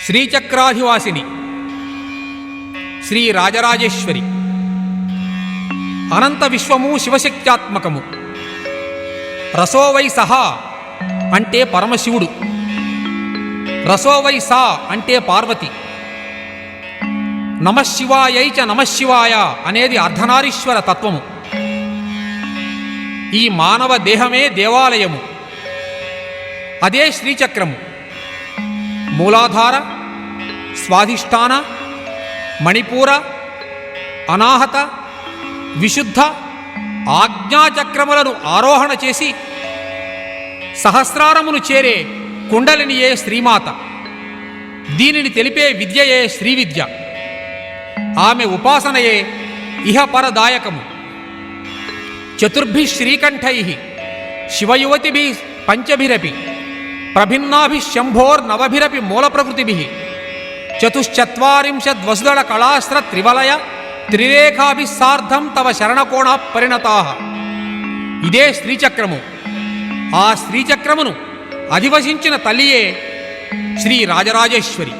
శ్రీచక్రాధివాసిని శ్రీ రాజరాజేశ్వరి. అనంత విశ్వము శివశక్త్యాత్మకము. రసోవై సహా అంటే పరమశివుడు, రసోవై సా అంటే పార్వతి. నమశివాయై చ నమశివాయ అనేది అర్ధనారీశ్వర తత్వము. ఈ మానవ దేహమే దేవాలయము, అదే శ్రీచక్రము. మూలాధార, స్వాధిష్టాన, మణిపూర, అనాహత, విశుద్ధ, ఆజ్ఞాచక్రములను ఆరోహణ చేసి సహస్రారమును చేరే కుండలినియే శ్రీమాత. దీనిని తెలిపే విద్యయే శ్రీవిద్య. ఆమె ఉపాసనయే ఇహపరదాయకము. చతుర్భి శ్రీకంఠై శివయువతిభి పంచభిరపి ప్రభిన్నాభిశంభోర్నవభిరపి మూలప్రకృతిభి చతుశ్చత్వారింశద్వసుదళ కళాస్త్ర త్రివలయ త్రిరేఖాభిస్సార్ధం తవ శరణకోణ పరిణతాః. ఇదే శ్రీచక్రము. ఆ శ్రీచక్రమును అధివసించిన తల్లియే శ్రీ రాజరాజేశ్వరి.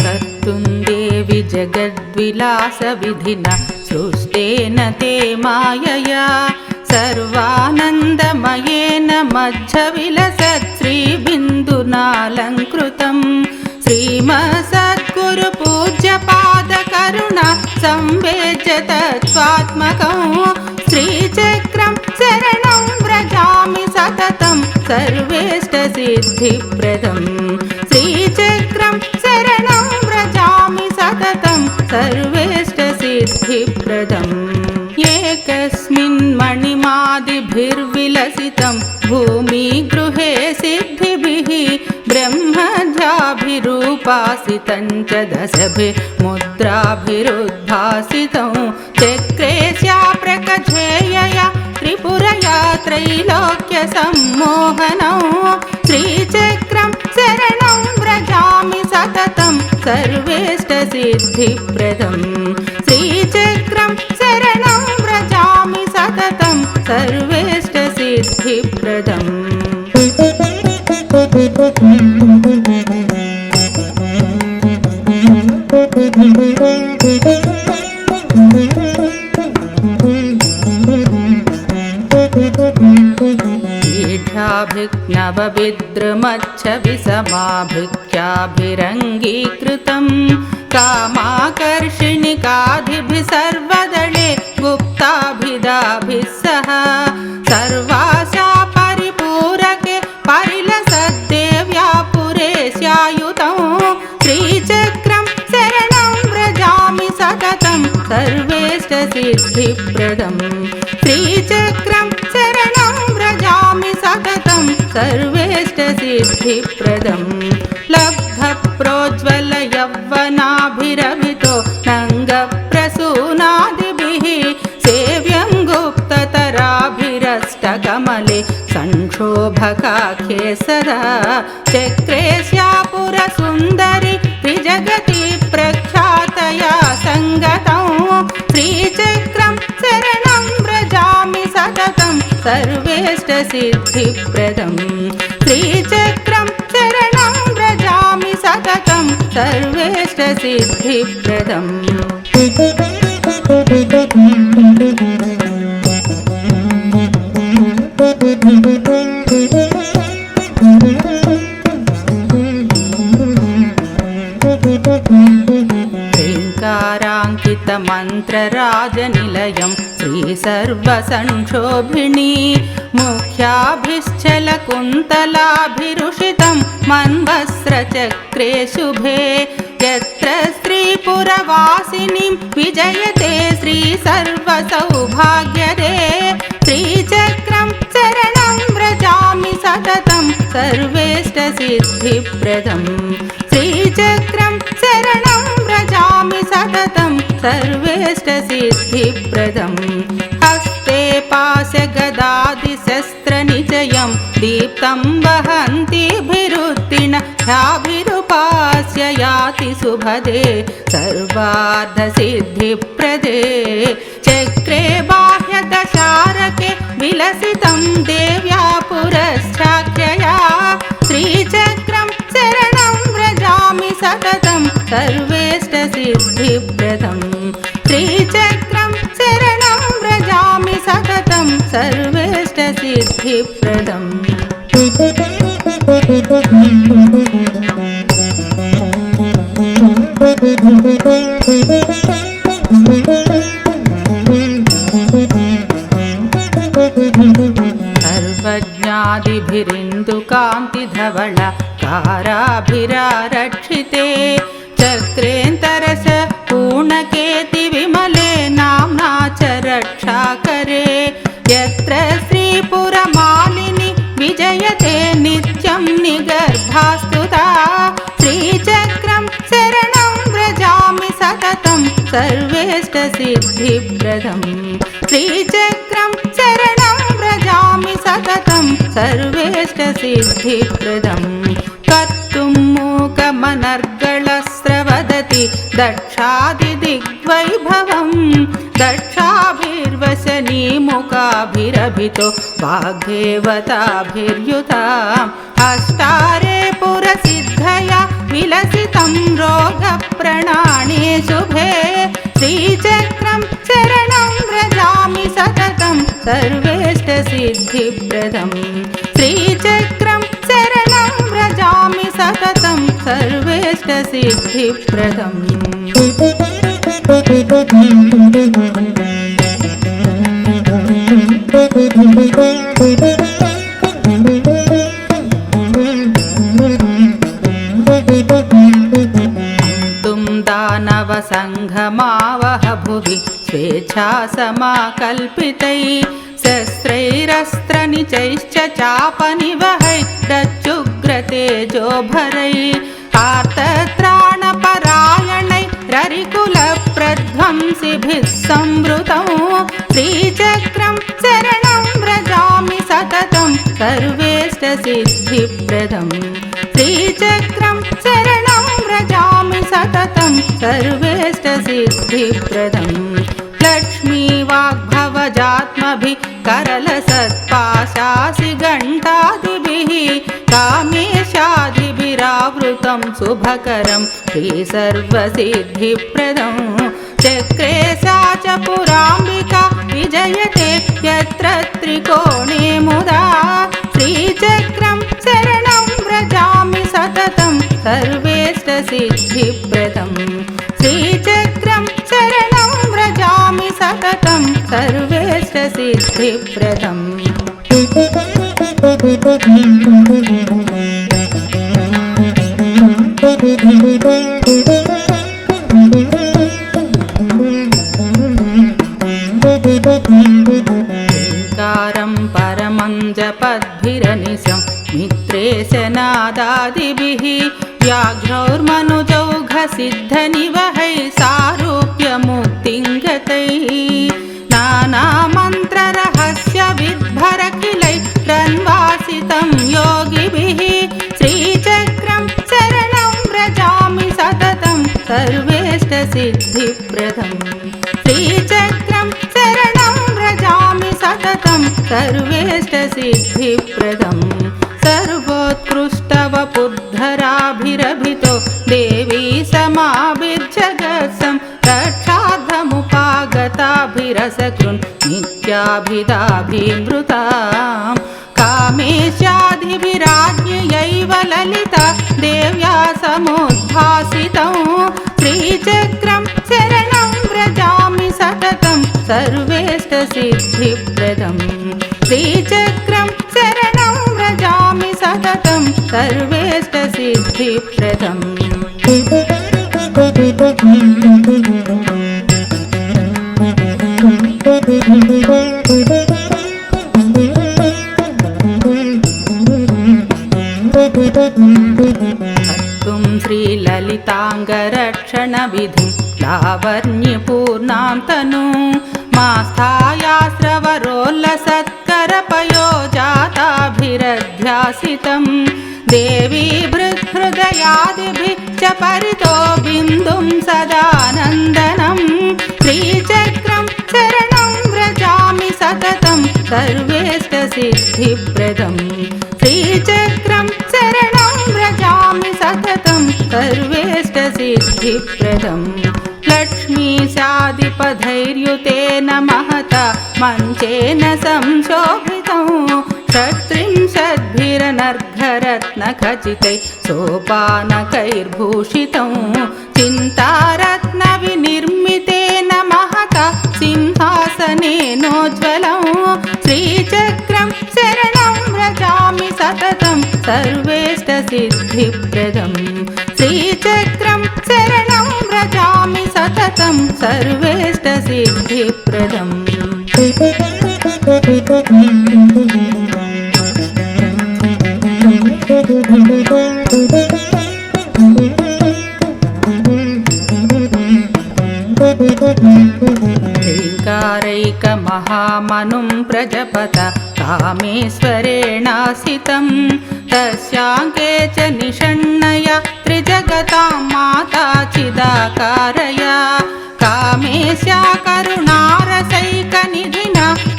కర్తుందేవి జగద్విలాస విధిన సృష్టేన తే మాయయా సర్వానందమయేన మధ్య విలసత్ శ్రీబిందునాలంకృతం. శ్రీమసద్గురు పూజ్య పాద కరుణ సంవేద్య తత్వాత్మకం. శ్రీచక్రం శరణం వ్రజామి సతతం సర్వేష్ట సిద్ధిప్రదం. శ్రీచక్రం శరణం వ్రజామి సతతం సర్వేష్ట సిద్ధిప్రదం. ఏకస్మిన్ మణిమాదిభిర్విలసితం భూమి గృహే సిద్ధిభిః బ్రహ్మధ్యాభిరూపాసితం చ దశభిర్ముద్రాభిరుద్భాసితం. చక్రేశా ప్రకచేయయా త్రిపురయా త్రైలోక్య సమ్మోహనం. శ్రీచక్రం శరణం వ్రజామి సతతం సర్వేష్ట సిద్ధిప్రదం. శ్రీచక్రం శరణం వ్రజామి సతతం సర్వేష్ట సిద్ధిప్రదం. ఈఢాభిజ్ఞవవిద్రుమచ్చవిసమాభిఖ్యాభిరంగీకృతం. కామాకర్షిణికాధిభిः సర్వదళే గుప్తాభిదాభిः సహ. సర్వాశా పరిపూరకే పరిలసద్దేవ్యా పురేశాయుతం. శ్రీచక్రం శరణం వ్రజామి సతతం సర్వేష్ట సిద్ధిప్రదం. శ్రీచక్రం శరణం వ్రజామి సతతం సర్వేష్ట సిద్ధిప్రదం. లబ్ధ ప్రోజ్వల యవ్వనాభిరవితో నంగ ప్రసూనాదిభిః సేవ్యం గుప్తతరాభిరష్టకమలే సంక్షోభకాఖ్యే సదా. చక్రేశ్యా పురసుందరి త్రిజగతి ప్రఖ్యాతయా సంగతం. శ్రీచక్రం శరణం వ్రజామి సతతం సర్వేష్ట సిద్ధిప్రదం. శ్రీచక్రం శరణం వ్రజామి సతతం సర్వేష్ట సిద్ధిప్రదం. శ్రీంకారాంకితమంత్రరాజనిలయం శ్రీసర్వసంక్షోభిణీ ముఖ్యాభిశ్చలకుంతలాభిరుషితం మన్వస్త్రచక్రే శుభే. యత్ర శ్రీపురవాసినీం విజయతే శ్రీసర్వసౌభాగ్యదే. శ్రీచక్రం శరణం వ్రజామి సతతం సర్వేష్ట సిద్ధిప్రదం. శ్రీచక్రం శరణం వ్రజామి సతతం సర్వేష్ట సిద్ధిప్రదం. హస్తే పాశగదాదిశస్త్రనిచయం दीप्तं वहन्तीभिरुत्तीर्ण ह्याभिरुपास्य याति सुभदे सर्वार्थसिद्धिप्रदे चक्रे बाह्यदशारके विलसितं देव्या पुरश्चाख्यया श्रीचक्रं शरणं व्रजामि सततं सर्वेष्टसिद्धिप्रदं श्रीचक्रं शरणं व्रजामि सततं सर्वेष्टसिद्धिप्रदम् सर्वज्ञादिभिरिन्दुकान्तिधवल काराभिरारक्षिते चक्रेन्तरस पूर्णकेति विमले नाम्ना च रक्षाकरे यत्र श्रीपुरमालिनी विजयते नित्यं निगर्भास्तुता श्रीचक्रं शरणं व्रजामि सततं सर्वेष्टसिद्धिप्रदं श्रीचक्रं शरणं व्रजामि सततं सर्वेष्टसिद्धिप्रदं कर्तुं मूकमनर्गलस्रवदति दक्षादिदिग्वैभवं दक्षाभिर्वशनीमुखाभिरभितो वाग्देवताभिर्युता अष्टारे पुरसिद्धया विलसितं रोगप्रणाणे शुभे श्रीचक्रं शरणं व्रजामि सततं सर्वेष्टसिद्धिप्रदं श्रीचक्रं शरणं व्रजामि सततं सर्वेष्टसिद्धिप्रदम् तुं दानवसङ्घमावह भुवि स्वेच्छासमाकल्पितैः शस्त्रैरस्त्रनिचैश्च चापनिवहैरच्युग्रतेजोभरैः आर्तत्राणपरायणैररिकुलप्रध्वंसिभिः संवृतं श्रीचक्रं शरणं व्रजामि सततं सर्वेष्टसिद्धिप्रदं श्रीचक्रं शरणं व्रजामि सततं सर्वेष्टसिद्धिप्रदं लक्ष्मीवाग्भवजात्मभिः करलसत्पाशासि घण्टादिभिः कामेशादिभिरावृतं शुभकरं श्रीसर्वसिद्धिप्रदं चक्रे सा च पुराम्बिका विजयते यत्र त्रिकोणे मुदा श्रीचक्रं शरणं व्रजामि सततं सर्वेष्टसिद्धिप्रदं श्रीचक्रं शरणं व्रजामि सततं सर्वेष्टसिद्धिप्रदम् कारं परमं जपद्भिरनिशं मित्रेशनादादिभिः व्याघ्रौर्मनुजौघसिद्धनिवहैः सारूप्यमुक्तिं गतैः नानामन्त्ररहस्यविद्भरकिलैः रन्वासितं योगिभिः श्रीचक्रं शरणं व्रजामि सततं सर्वेष्टसिद्धिप्रदं श्रीचक्रं शरणं व्रजामि सततं सर्वेष्टसिद्धिप्रदं सर्वोत्कृष्टवपुद्धराभिरभितो देवी समाभिर्जगत्सं रक्षार्थमुपागताभिरसकृन् नित्याभिदाभिमृतां कामेशादिभिराज्ञयैव ललिता देव्या समुद्भासितं श्रीचक्रं शरणं व्रजामि सततं सर्वेष्टसिद्धिप्रदं श्रीचक्रं शरणं व्रजामि सततं सर्वेष्टसिद्धिप्रदम् तुं श्रीललिताङ्गरक्षणविधिं लावण्यपूर्णां तनुं मास्थायास्रवरोल्लसत्करपयोजाताभिरध्यासितं देवी भृत्हृदयादिभिः च परितो बिन्दुं सदानन्दनं श्रीचक्रं शरणं व्रजामि सततं सर्वेष्टसिद्धिप्रदं श्रीचक्रं शरणं व्रजामि सततं सर्वेष्टसिद्धिप्रदं लक्ष्मीशादिपधैर्युतेन महता मञ्चेन संशोभितं षट्त्रिंशद्भिरनर्घरत्नखचितैः सोपानकैर्भूषितं चिन्तारत्नविनिर्मितेन महता सिंहासनेनोज्ज्वलं श्रीचक्रं शरणं व्रजामि सततं सर्वेष्टसिद्धिप्रदं श्रीचक्रं शरणं व्रजामि सततं सर्वेष्टसिद्धिप्रदम् ह्रीङ्कारैकमहामनुं प्रजपत कामेश्वरेणासितं तस्याङ्के च निषण्णया त्रिजगतां माता चिदाकारया कामेश्या करुणारसैकनिधिना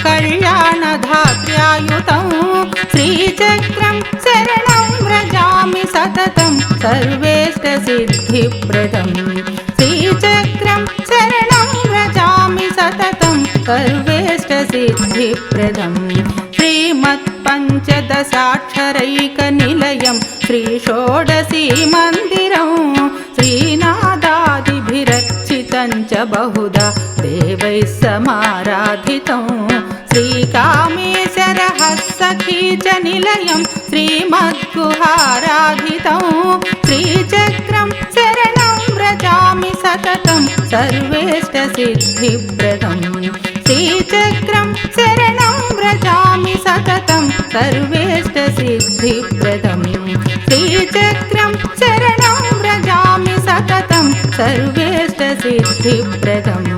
कल्याणधात्र्यायुतं श्रीचक्रं शरणं व्रजामि सततं सर्वेष्टसिद्धिप्रदं श्रीचक्रं शरणं व्रजामि सततं सर्वेष्टसिद्धिप्रदं श्रीमत्पञ्चदशाक्षरैकनिलयं श्रीषोडशीमन्दिरं श्रीनादादिभिरर्चितं च बहुधा देवैः समाराधितं श्रीकामेशरहस्सखी च निलयं श्रीमद्गुहाराधितं श्रीचक्रं शरणं व्रजामि सततं सर्वेष्टसिद्धिप्रदं श्रीचक्रं शरणं व्रजामि सततं सर्वेष्टसिद्धिप्रदं श्रीचक्रं शरणं व्रजामि सततं सर्वेष्टसिद्धिप्रदम्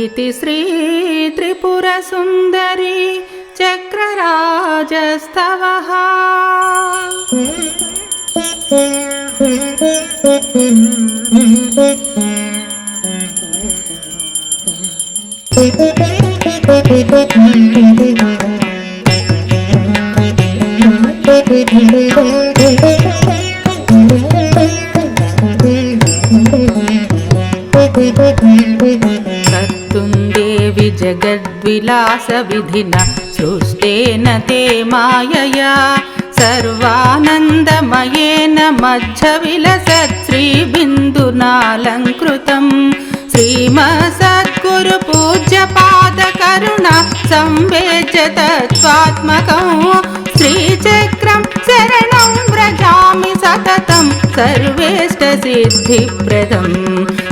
इति श्री त्रिपुरसुन्दरी चक्रराजस्तवः कर्तुं जगद्विलासविधिना सृष्टेन ते मायया सर्वानन्दमयेन मध्यविलसत् श्रीबिन्दुनालङ्कृतं श्रीमत्सद्गुरुपूज्यपादकरुणा संवेद्य तत्त्वात्मकं श्रीचक्रं शरणं व्रजामि सततं सर्वेष्टसिद्धिप्रदं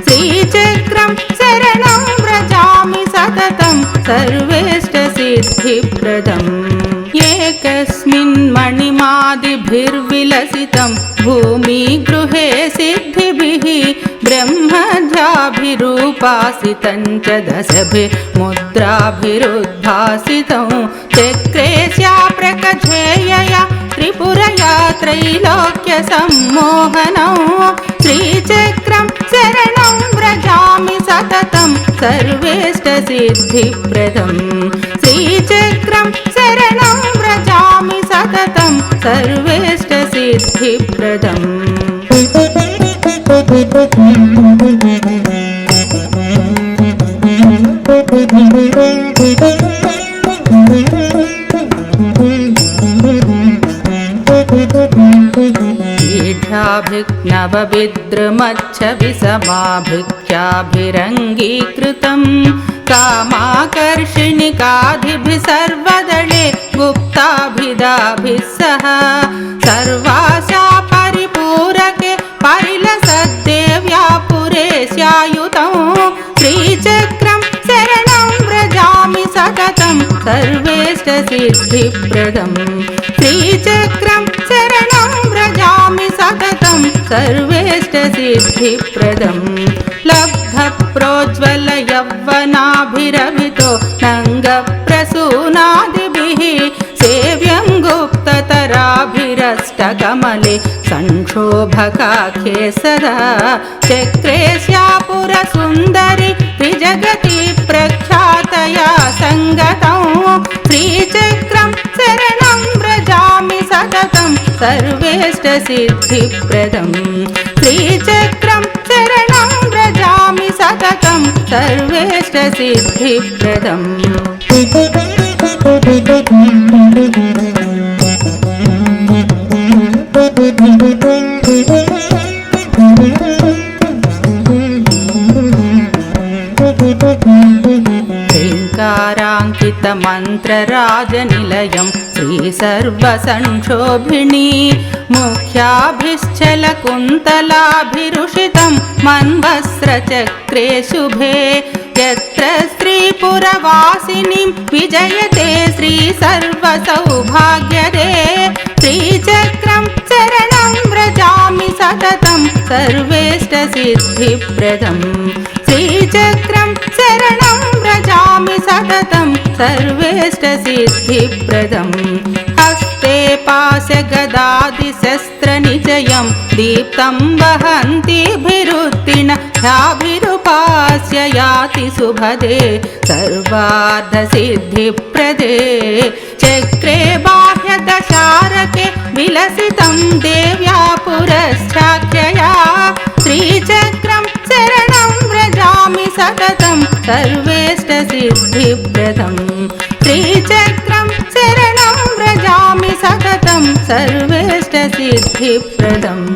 श्रीचक्रं शरणं व्रजामि सततं सर्वेष्टसिद्धिप्रदम् एकस्मिन् मणिमादिभिर्विलसितं भूमिगृहे सिद्धिभिः ब्रह्मजाभिरूपासितं च दशभिर्मुद्राभिरुद्भासितं चक्रेस्या प्रकथेयया त्रिपुरया त्रैलोक्यसम्मोहनं श्रीचक्रं शरणं व्रजामि सततं सर्वेष्टसिद्धिप्रदं श्रीचक्रं शरणं व्रजामि सततं सर्वेष्टसिद्धिप्रदम् ईढाभिक्नवविद्रुमच्छविसमाभिख्याभिरङ्गीकृतं कामाकर्षिणिकाधिभिः सर्वदले गुप्ताभिदाभिः सह सर्वाशा परिपूरके परिलसद्देव्या पुरेशायुतं श्रीचक्रं शरणं व्रजामि सततं सर्वेष्टसिद्धिप्रदं श्रीचक्रं शरणं व्रजामि सततं सर्वेष्टसिद्धिप्रदं लब्धप्रोज्ज्वलयौवनाभिरभितो नङ्गप्रसूनादिभिः सेव्यं गुप्ततराभिरष्टकमले संक्षोभकाख्ये सदा चक्रेश्यापुरसुन्दरि त्रिजगति प्रख्यातया सङ्गतं श्रीचक्रं शरणं व्रजामि सततं सर्वेष्टसिद्धिप्रदं श्रीचक्रं शरणं व्रजामि सततं सर्वेष्टसिद्धिप्रदम् ह्रीङ्काराङ्कितमन्त्रराजनिलयं श्रीसर्वसंक्षोभिणी मुख्याभिश्चलकुन्तलाभिरुषितं मन्वस्त्रचक्रे शुभे यत्र श्रीपुरवासिनीं विजयते श्रीसर्वसौभाग्यदे श्रीचक्रं शरणं व्रजामि सततं सर्वेष्टसिद्धिप्रदं श्रीचक्रं शरणं व्रजामि सततं सर्वेष्टसिद्धिप्रदं हस्ते पाशगदादिशस्त्रनिचयं दीप्तं वहन्तीभिरुत्तीर्ण ह्याभिरुपास्य याति सुभदे सर्वार्धसिद्धिप्रदे चक्रे बाह्यदशारके विलसितं देव्या पुरश्चाख्यया श्रीचक्रं शरणं व्रजामि सततं सर्वेष्टसिद्धिप्रदं श्रीचक्रं शरणं व्रजामि सततं सर्वेष्टसिद्धिप्रदम्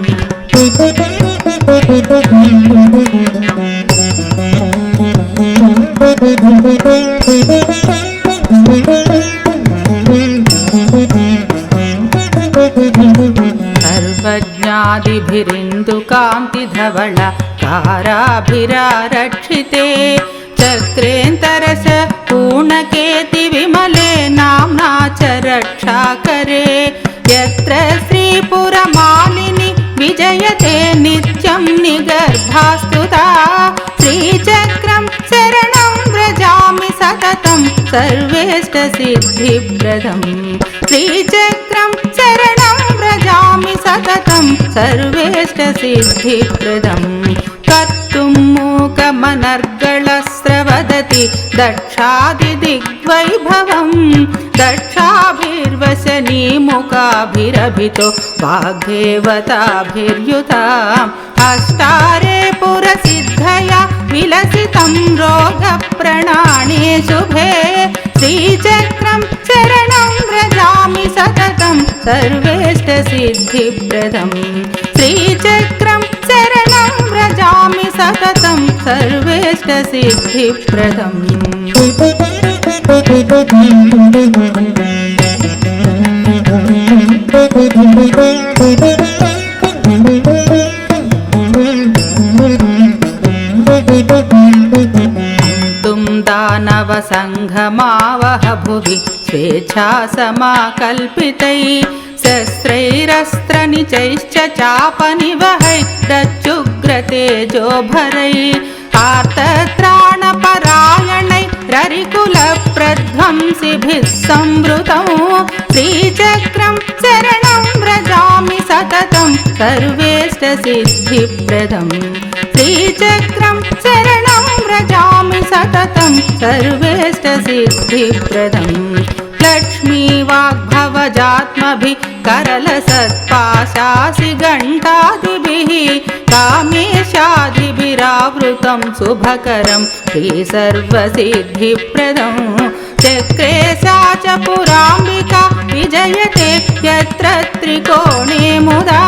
सर्वज्ञादिभिरिन्दुकान्तिधवल काराभिरारक्षिते चक्रेन्तरस पूर्णकेति विमले नाम्ना च रक्षाकरे यत्र श्रीपुरमालिनी विजयते नित्यं निगर्भास्तुता श्रीचक्रं शरणं व्रजामि सततं सर्वेष्टसिद्धिप्रदं श्रीचक्रं शरणं व्रजामि सततं सर्वेष्टसिद्धिप्रदम् कर्तुं मूकमनर्गलस्रवदति दक्षादिदिग्वैभवं दक्षाभिर्वशनीमुखाभिरभितो वाग्देवताभिर्युता अष्टारे पुरसिद्धया विलसितं रोगप्रणाणे शुभे श्रीचक्रं शरणं व्रजामि सततं सर्वेष्टसिद्धिप्रदं श्रीचक्रं शरणं व्रजामि सततं सर्वेष्टसिद्धिप्रदम् तुं दानवसङ्घमावह भुवि स्वेच्छासमाकल्पितैः शस्त्रैरस्त्रनिचैश्च चापनिवहैरच्युग्रतेजोभरैः आर्तत्राणपरायणैररिकुलप्रध्वंसिभिः संवृतं श्रीचक्रं शरणं व्रजामि सततं सर्वेष्टसिद्धिप्रदं श्रीचक्रं शरणं व्रजामि सततं सर्वेष्टसिद्धिप्रदम् लक्ष्मीवाग्भवजात्मभिः करलसत्पाशासि घण्टादिभिः कामेशादिभिरावृतं शुभकरं श्रीसर्वसिद्धिप्रदं चक्रे सा च पुराम्बिका विजयते यत्र त्रिकोणे मुदा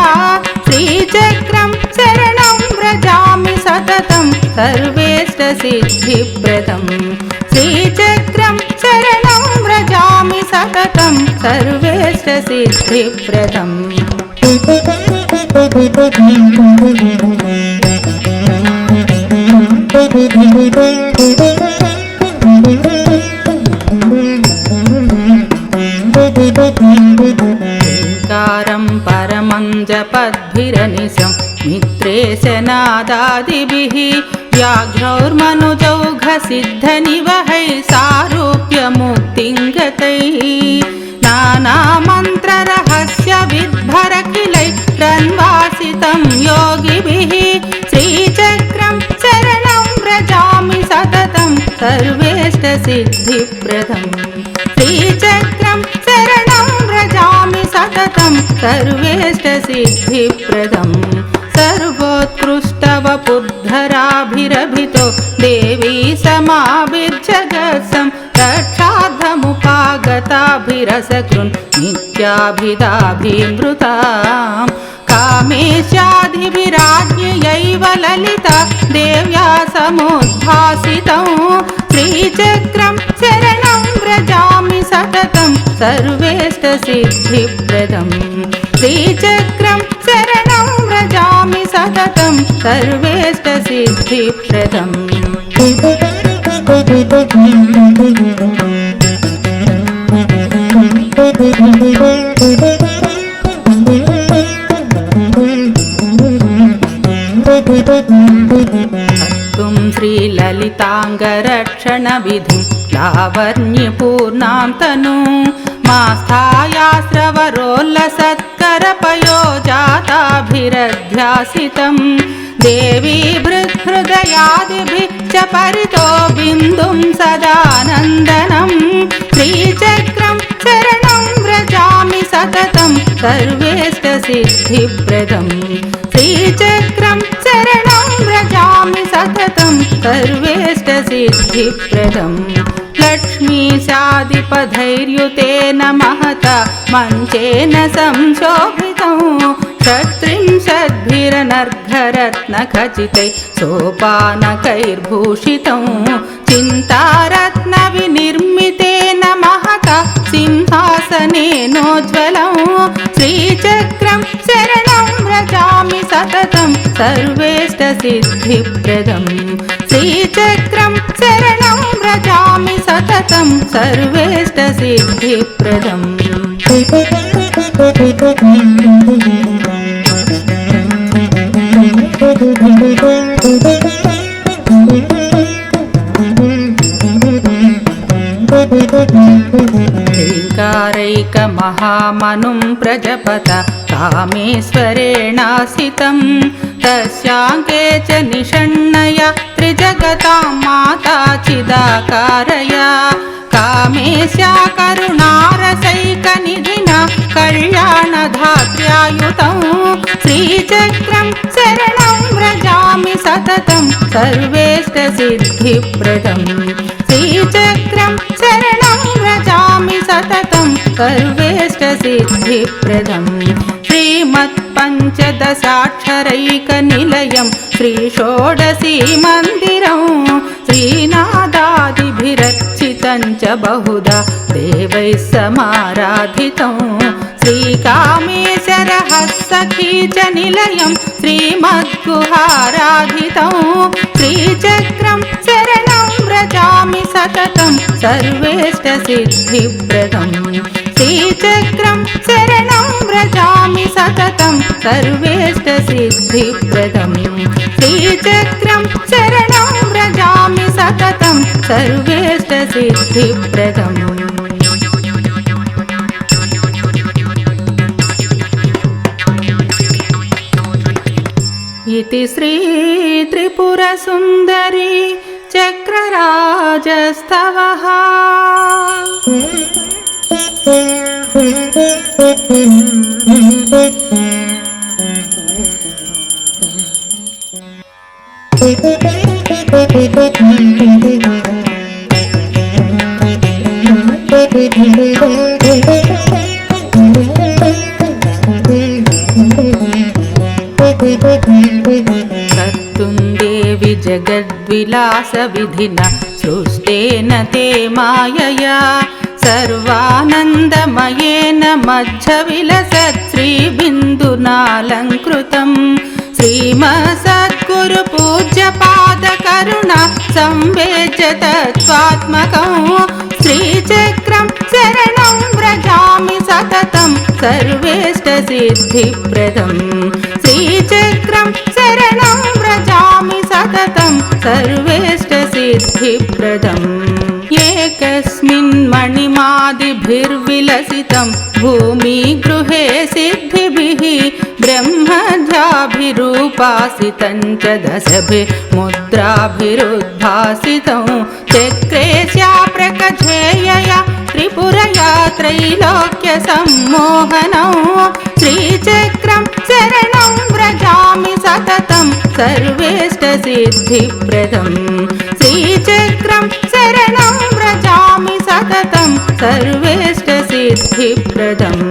श्रीचक्रं शरणं व्रजामि सततं सर्वेष्टसिद्धिप्रदं श्रीचक्रं शरणं व्रजामि सततं सर्वेष्टसिद्धिप्रदम् कारं परमं जपद्भिरनिशं मित्रेशनादादिभिः व्याघ्रौर्मनुजौघसिद्धनिवहैः सारूप्यमुक्तिं गतैः नानामन्त्ररहस्यविद्भरखिलैः रन्वासितं योगिभिः श्रीचक्रं शरणं व्रजामि सततं सर्वेष्टसिद्धिप्रदम् श्रीचक्रं शरणं व्रजामि सततं सर्वेष्टसिद्धिप्रदम् सर्वोत्कृष्टवपुद्धराभिरभितो देवी समाविर्जगत्सं रक्षार्थमुपागताभिरसकृन् नित्याभिदाभिमृताम् कामेशाधिभिराज्ञयैव ललिता देव्या समुद्भासितं श्रीचक्रं शरणं व्रजामि सततं सर्वेष्टसिद्धिप्रदम् श्रीचक्रं शरणं व्रजामि सततं सर्वेष्टसिद्धिप्रदम् तुं श्रीललिताङ्गरक्षणविधिं लावण्यपूर्णां तनुं मास्थायास्रवरोल्लसत्करपयोजाताभिरध्यासितं देवी भृत्हृदयादिभिः च परितो बिन्दुं सदानन्दनं श्रीचक्रं शरणं व्रजामि सततं सर्वेष्टसिद्धिप्रदम् श्रीचक्रं शरणं व्रजामि सततं सर्वेष्टसिद्धिप्रदम् लक्ष्मीशादिपधैर्युतेन महता मञ्चेन संशोभितं षट्त्रिंशद्भिरनर्घरत्नखचितैः सोपानकैर्भूषितं चिन्तारत्नविनिर्मितेन महता सिंहासनेनोज्ज्वलं श्रीचक्रं शरणं व्रजामि सततं सर्वेष्टसिद्धिप्रदम् श्रीचक्रं शरणं व्रजामि सततं सर्वेष्टसिद्धिप्रदम् ह्रीङ्कारैकमहामनुं प्रजपत कामेश्वरेणासितं तस्याङ्के च निषण्णया त्रिजगतां माता चिदाकारया कामेश्या करुणारसैकनिधिना कल्याणधात्र्यायुतं श्रीचक्रं शरणं व्रजामि सततं सर्वेष्टसिद्धिप्रदम् श्रीचक्रं शरणं व्रजामि सततं सर्वेष्टसिद्धिप्रदम् श्रीमत्पञ्चदशाक्षरैकनिलयं श्रीषोडशीमन्दिरं श्रीनादादिभिरर्चितं च बहुधा देवैः समाराधितं श्रीकामेशरहस्सखी च निलयं श्रीमद्गुहाराधितं श्रीचक्रं शरणं व्रजामि सततं सर्वेष्टसिद्धिप्रदम् श्रीचक्रं शरणं व्रजामि सततं सर्वेष्टसिद्धिप्रदम् श्रीचक्रं शरणं व्रजामि सततं सर्वेष्टसिद्धिप्रदम् इति श्री त्रिपुरसुन्दरी चक्रराजस्तवः कर्तुं जगद्विलासविधिना सृष्टेन ते मायया सर्वानन्दमयेन मध्यविलसत् श्रीबिन्दुनालङ्कृतं श्रीमत्सद्गुरुपूज्यपादकरुणा संवेद्य तत्त्वात्मकं श्रीचक्रं शरणं व्रजामि सततं सर्वेष्ट सर्वेष्टसिद्धिप्रदं श्रीचक्रं शरणं व्रजामि सततं सर्वेष्टसिद्धिप्रदम् एकस्मिन् मणिमादिभिर्विलसितं भूमिगृहे सिद्धिभिः ब्रह्मज्याभिरूपासितं च दशभिर्मुद्राभिरुद्भासितं चक्रेस्या प्रकझेयया त्रिपुरया त्रैलोक्यसम्मोहनं श्रीचक्रं शरणं व्रजामि सततं सर्वेष्टसिद्धिप्रदं श्रीचक्रं शरणं व्रजामि सततं सर्वेष्टसिद्धिप्रदम्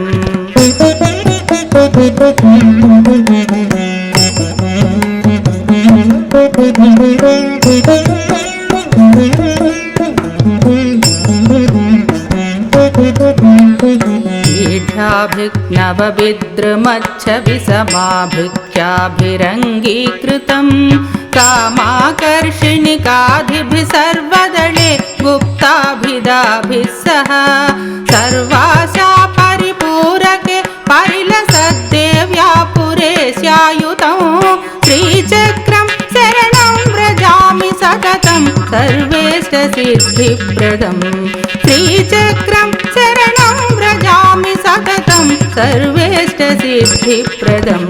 ीढाभिग्नवविद्रुमच्छविसमाभिख्याभिरङ्गीकृतं कामाकर्षिणिकाधिभिः सर्वदले गुप्ताभिदाभिः सह सर्वाशा परिपूरके परिलसद्देव्यापुरे स्यायुतं श्रीचक्रं शरणं व्रजामि सततं सर्वेष्टसिद्धिप्रदं श्रीचक्रं शरणं व्रजामि सततं सर्वेष्टसिद्धिप्रदं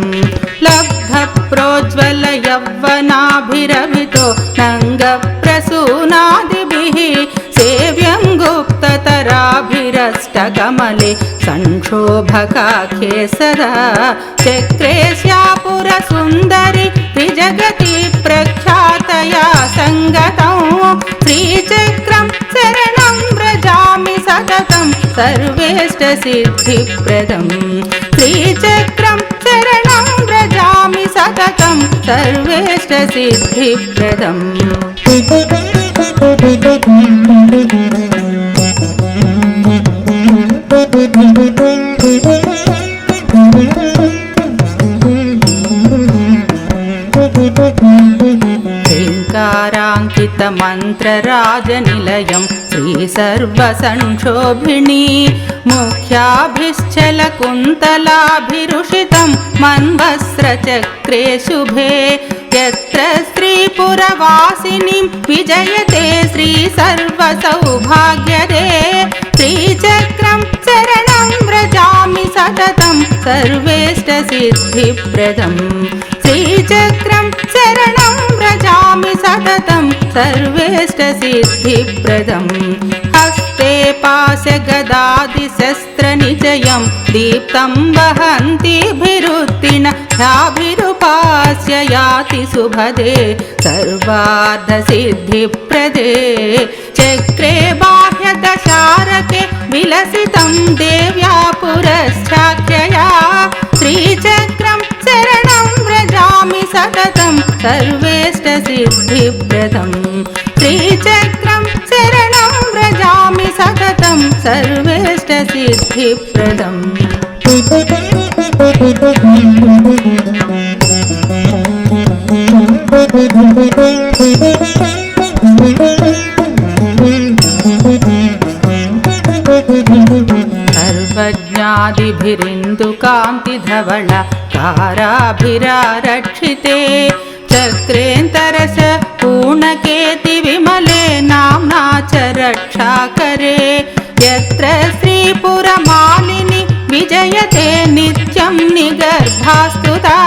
लब्धप्रोज्ज्वलयौवनाभिरभितो नङ्गप्रसूनादिभिः सेव्यं गुप्ततराभिरष्टकमले संक्षोभकाख्ये सदा चक्रेस्या पुरसुन्दरि त्रिजगति प्रख्यातया सङ्गतं श्रीचक्रं शरणं व्रजामि सततं सर्वेष्टसिद्धिप्रदं श्रीचक्रं शरणं व्रजामि सततं सर्वेष्टसिद्धिप्रदम् ह्रीङ्काराङ्कितमन्त्रराजनिलयं श्रीसर्वसंक्षोभिणी मुख्याभिश्चलकुन्तलाभिरुषितं मन्वस्त्रचक्रे शुभे यत्र श्रीपुरवासिनीं विजयते श्रीसर्वसौभाग्यदे श्रीचक्रं शरणं व्रजामि सततं सर्वेष्टसिद्धिप्रदं श्रीचक्रं शरणं व्रजामि सततं सर्वेष्टसिद्धिप्रदम् हस्ते पाशगदादिशस्त्रनिचयं दीप्तं वहन्तीभिरुत्तीर्णाभिरुपास्य याति सुभदे सर्वार्धसिद्धिप्रदे चक्रे बाह्यदशारके विलसितं देव्या पुरश्चाख्यया श्रीचक्रं शरणं व्रजामि सततं सर्वेष्टसिद्धिप्रदं श्रीचक्रं शरणं व्रजामि सततं सर्वेष्टसिद्धिप्रदम् सर्वज्ञादिभिरिन्दुकान्तिधवल काराभिरारक्षिते चक्रेन्तरस पूर्णकेति विमले नाम्ना च रक्षाकरे यत्र श्रीपुरमालिनी विजयते नित्यं निगर्भास्तुता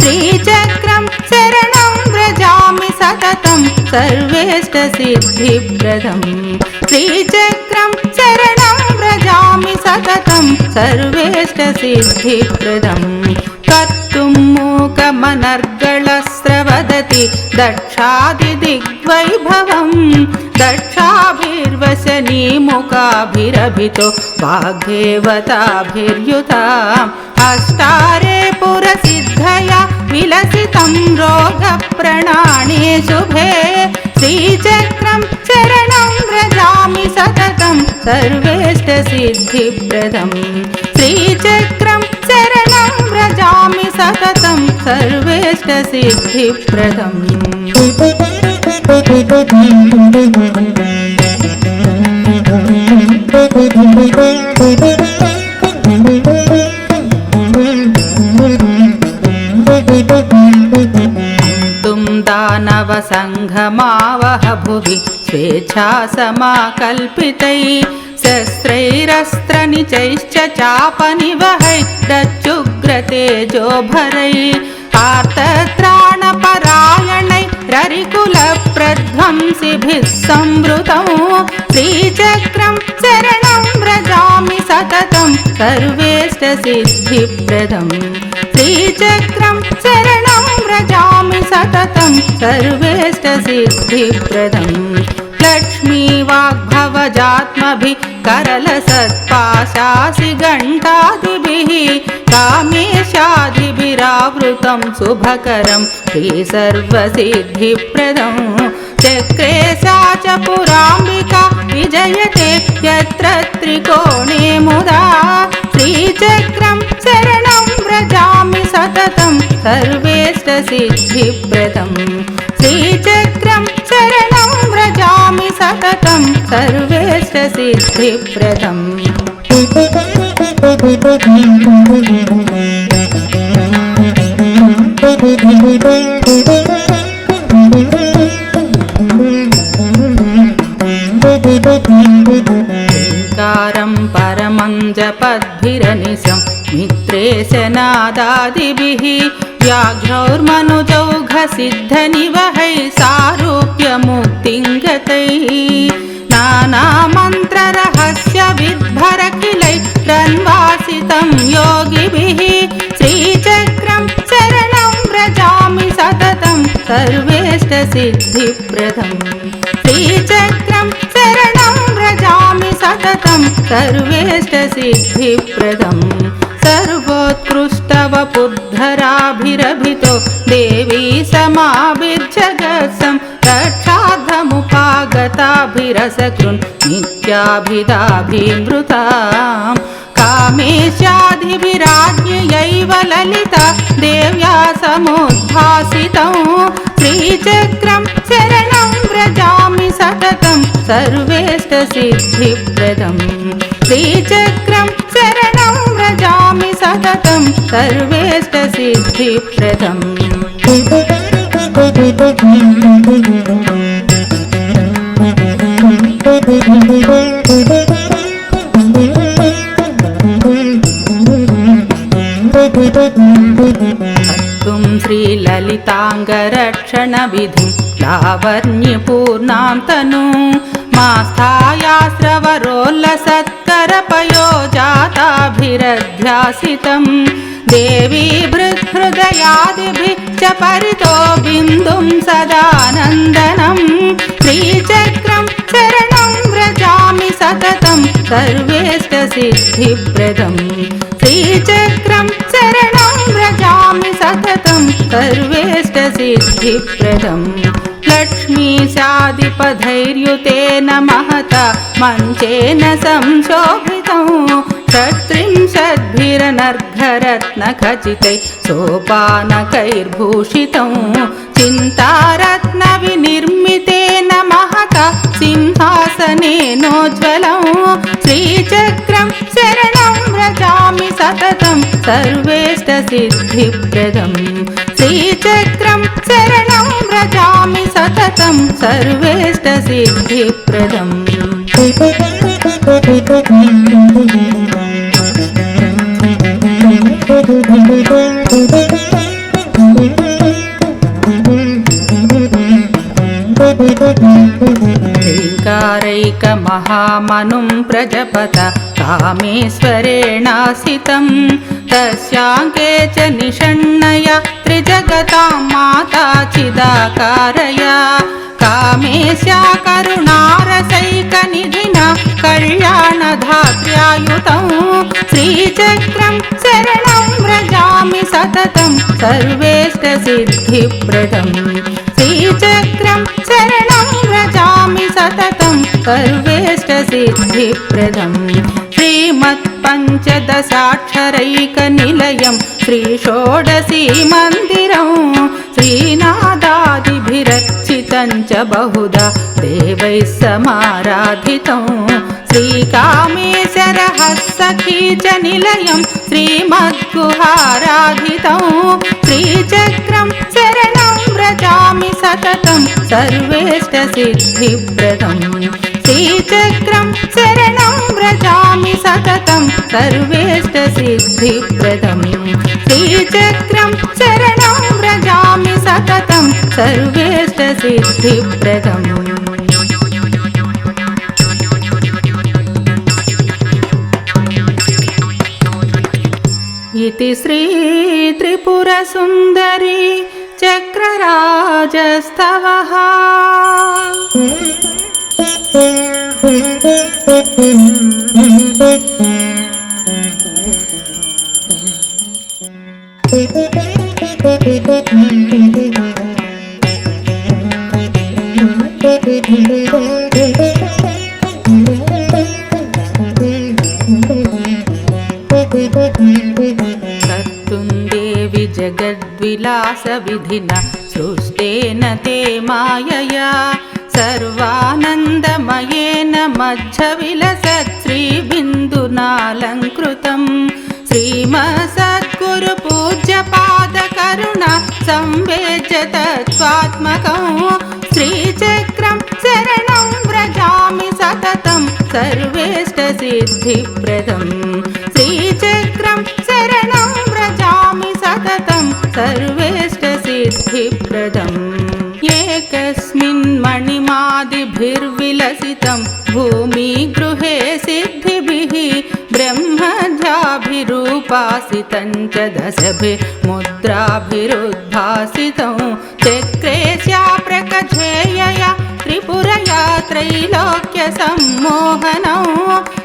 श्रीचक्रं शरणं व्रजामि सततं सर्वेष्टसिद्धिप्रदं श्रीचक्रं शरणं व्रजामि सततं सर्वेष्टसिद्धिप्रदम् कर्तुं मूकमनर्गलस्रवदति दक्षादिदिग्वैभवं दक्षाभिर्वसनीमुखाभिरभितो वाग्देवताभिर्युताम् अष्टारे पुरसिद्धया विलसितं रोगप्रणाणे शुभे श्रीचक्रं शरणं व्रजामि सततं सर्वेष्टसिद्धिप्रदं श्रीचक्रं शरणं व्रजामि सततं सर्वेष्टसिद्धिप्रदम् सङ्घमावह भुवि स्वेच्छा समाकल्पितैः शस्त्रैरस्त्रनिचैश्च चापनिवहैरच्युग्रतेजोभरैः आर्तत्राणपरायणैररिकुलप्रध्वंसिभिः संवृतं श्रीचक्रं शरणं व्रजामि सततं सर्वेष्टसिद्धिप्रदम् श्रीचक्रं शरणं व्रजामि सततं सर्वेष्टसिद्धिप्रदम् लक्ष्मीवाग्भवजात्मभिः करलसत्पाशासि घण्टादिभिः कामेशादिभिरावृतं शुभकरं श्रीसर्वसिद्धिप्रदं चक्रे सा च पुराम्बिका विजयते यत्र त्रिकोणे मुदा श्रीचक्रं शरणं व्रजामि सततं सर्वेष्टसिद्धिप्रदम् श्रीचक्रं शरणं व्रजामि सततं सर्वेष्टसिद्धिप्रदम् कारं परमं जपद्भिरनिशं मित्रेशनादादिभिः व्याघ्रौर्मनुजौघसिद्धनिवहैः सारूप्यमुक्तिं गतैः नानामन्त्ररहस्यविद्भरखिलैरन्वासितं योगिभिः श्रीचक्रं शरणं व्रजामि सततं सर्वेष्टसिद्धिप्रदम् श्रीचक्रं शरणं व्रजामि सततं सर्वेष्टसिद्धिप्रदम् सर्वोत्कृष्टवपुद्धराभिरभितो देवी समाभिर्जगत्सं रक्षार्थमुपागताभिरसकृन् नित्याभिधाभिमृताम् कामेशादिभिराज्ञयैव ललिता देव्या समुद्भासितं श्रीचक्रं शरणं व्रजामि सततं सर्वेष्टसिद्धिप्रदम् श्रीचक्रं शरणं व्रजामि सततं सर्वेष्टसिद्धिप्रदम् तुं श्रीललिताङ्गरक्षणविधिं लावण्यपूर्णां तनुं मास्थायास्रवरोल्लसत्करपयोजाताभिरध्यासितं देवी बृहृदयादिभिः च परितो बिन्दुं सदानन्दनं श्रीचक्रं शरणं व्रजामि सततं सर्वेष्टसिद्धिप्रदम् श्रीचक्रं शरणं व्रजामि सततं सर्वेष्टसिद्धिप्रदम् लक्ष्मीशादिपधैर्युतेन महता मञ्चेन संशोभितं षट्त्रिंशद्भिरनर्घरत्नखचितैः सोपानकैर्भूषितं चिन्तारत्नविनिर्मितेन महता सिंहासनेनोज्ज्वलं श्रीचक्रं शरणं व्रजामि सततं सर्वेष्टसिद्धिप्रदम् श्रीचक्रं शरणं व्रजामि सततं सर्वेष्टसिद्धिप्रदम् ह्रीङ्कारैकमहामनुं प्रजपत कामेश्वरेणासितं तस्याङ्के च निषण्णया त्रिजगतां माता चिदाकारया कामेश्या करुणारसैकनिधिना कल्याणधात्र्यायुतं श्रीचक्रं शरणं व्रजामि सततं सर्वेष्टसिद्धिप्रदम् श्रीचक्रं शरणं व्रजामि सततं सर्वेष्टसिद्धिप्रदम् श्रीमत्पञ्चदशाक्षरैकनिलयं श्रीषोडशीमन्दिरं श्रीनादादिभिरर्चितं च बहुधा देवैः समाराधितं श्रीकामेशरहस्सखी च निलयं श्रीमद्गुहाराधितं श्रीचक्रं शरणं व्रजामि सततं सर्वेष्टसिद्धिप्रदं श्रीचक्रं शरणं व्रजामि सततं सर्वेष्टसिद्धिप्रदं श्रीचक्रं शरणं व्रजामि सततं सर्वेष्टसिद्धिप्रदम् इति श्री त्रिपुरसुन्दरी चक्रराजस्तवः। कर्तुन्देवि जगद्विलासविधिना सृष्टेन ते मायया सर्वानन्दमयेन मध्यविलसत् श्रीबिन्दुनालङ्कृतं श्रीमत्सद्गुरुपूज्यपादकरुणा संवेद्य तत्त्वात्मकं श्रीचक्रं शरणं व्रजामि सततं सर्वेष्टसिद्धिप्रदं श्रीचक्रं शरणं व्रजामि सततं सर्वेष्टसिद्धिप्रदम् एकस्मिन् मणिमादिभिर्विलसितं भूमिगृहे सिद्धिभिः ब्रह्मजाभिरूपासितं च दशभिर्मुद्राभिरुद्भासितं चक्रेश्या प्रकझेयया त्रिपुरया त्रैलोक्यसम्मोहनं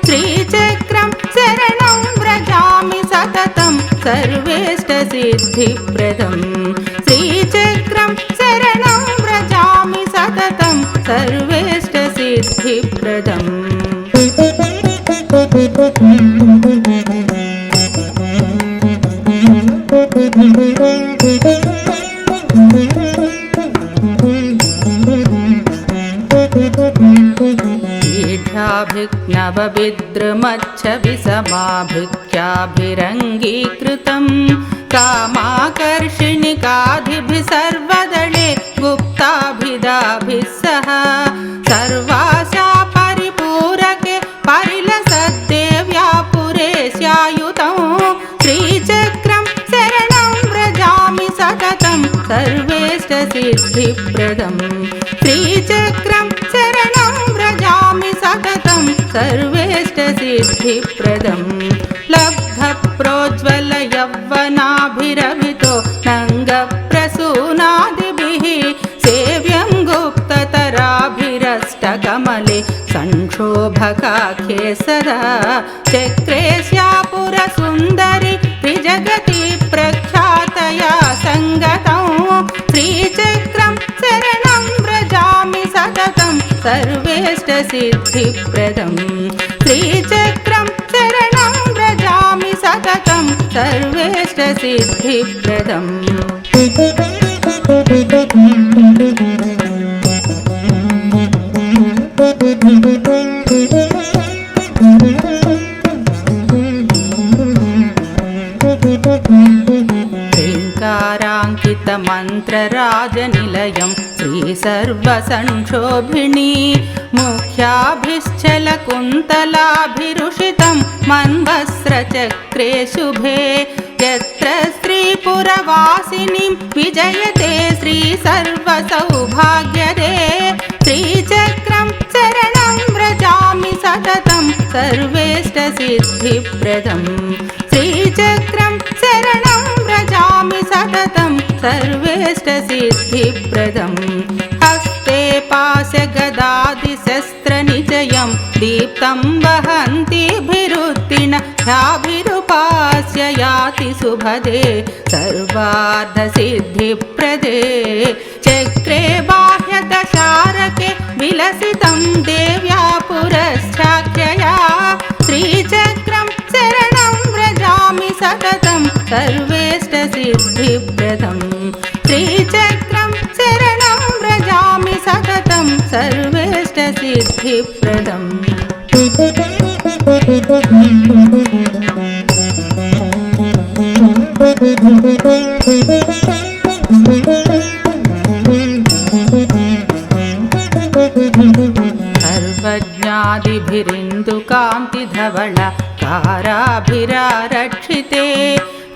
श्रीचक्रं शरणं व्रजामि सततं सर्वेष्टसिद्धिप्रदं श्रीचक्रं शरणं व्रजामि सततं सर्वेष्टसिद्धिप्रदम् ीढाभिक्नवविद्रुमच्छविसमाभिख्याभिरङ्गीकृतं कामाकर्षिणिकाधिभिः सर्वदले गुप्ताभिदाभिः सह सर्वाशा परिपूरके परिलसद्देव्या पुरेश्यायुतं श्रीचक्रं शरणं व्रजामि सततं सर्वेष्टसिद्धिप्रदं श्रीचक्रं शरणं व्रजामि सततं सर्वेष्टसिद्धिप्रदं लब्धप्रोज्ज्वलयौवनाभिरभितो नङ्गप्रसूनादिभिः सेव्यं गुप्ततराभिरष्टकमले संक्षोभकाख्ये सदा चक्रेश्या पुरसुन्दरी त्रिजगति प्रख्यातया सङ्गतं श्रीचक्रं शरणं व्रजामि सततं सर्वेष्टसिद्धिप्रदं श्रीचक्रं शरणं व्रजामि सततं सर्वेष्टसिद्धिप्रदम् ह्रीङ्काराङ्कितमन्त्रराजनिलयं श्रीसर्वसंक्षोभिणी मुख्याभिश्चलकुन्तलाभिरुषितं मन्वस्त्रचक्रे शुभे यत्र श्रीपुरवासिनीं विजयते श्रीसर्वसौभाग्यदे श्रीचक्रं शरणं व्रजामि सततं सर्वेष्टसिद्धिप्रदं श्रीचक्रं शरणं व्रजामि सततं सर्वेष्टसिद्धिप्रदं हस्ते पाशगदादिशस्त्रनिचयं दीप्तं वहन्तीभिरुत्तीर्णा ह्याभिरुपास्य याति शुभदे सर्वार्थसिद्धिप्रदे चक्रे बाह्यदशारके विलसितं देव्या पुरश्चाख्यया श्रीचक्रं शरणं व्रजामि सततं सर्वेष्टसिद्धिप्रदं श्रीचक्रं शरणं व्रजामि सततं सर्वेष्टसिद्धिप्रदम् सर्वज्ञादिभिरिन्दुकान्तिधवलकाराभिरारक्षिते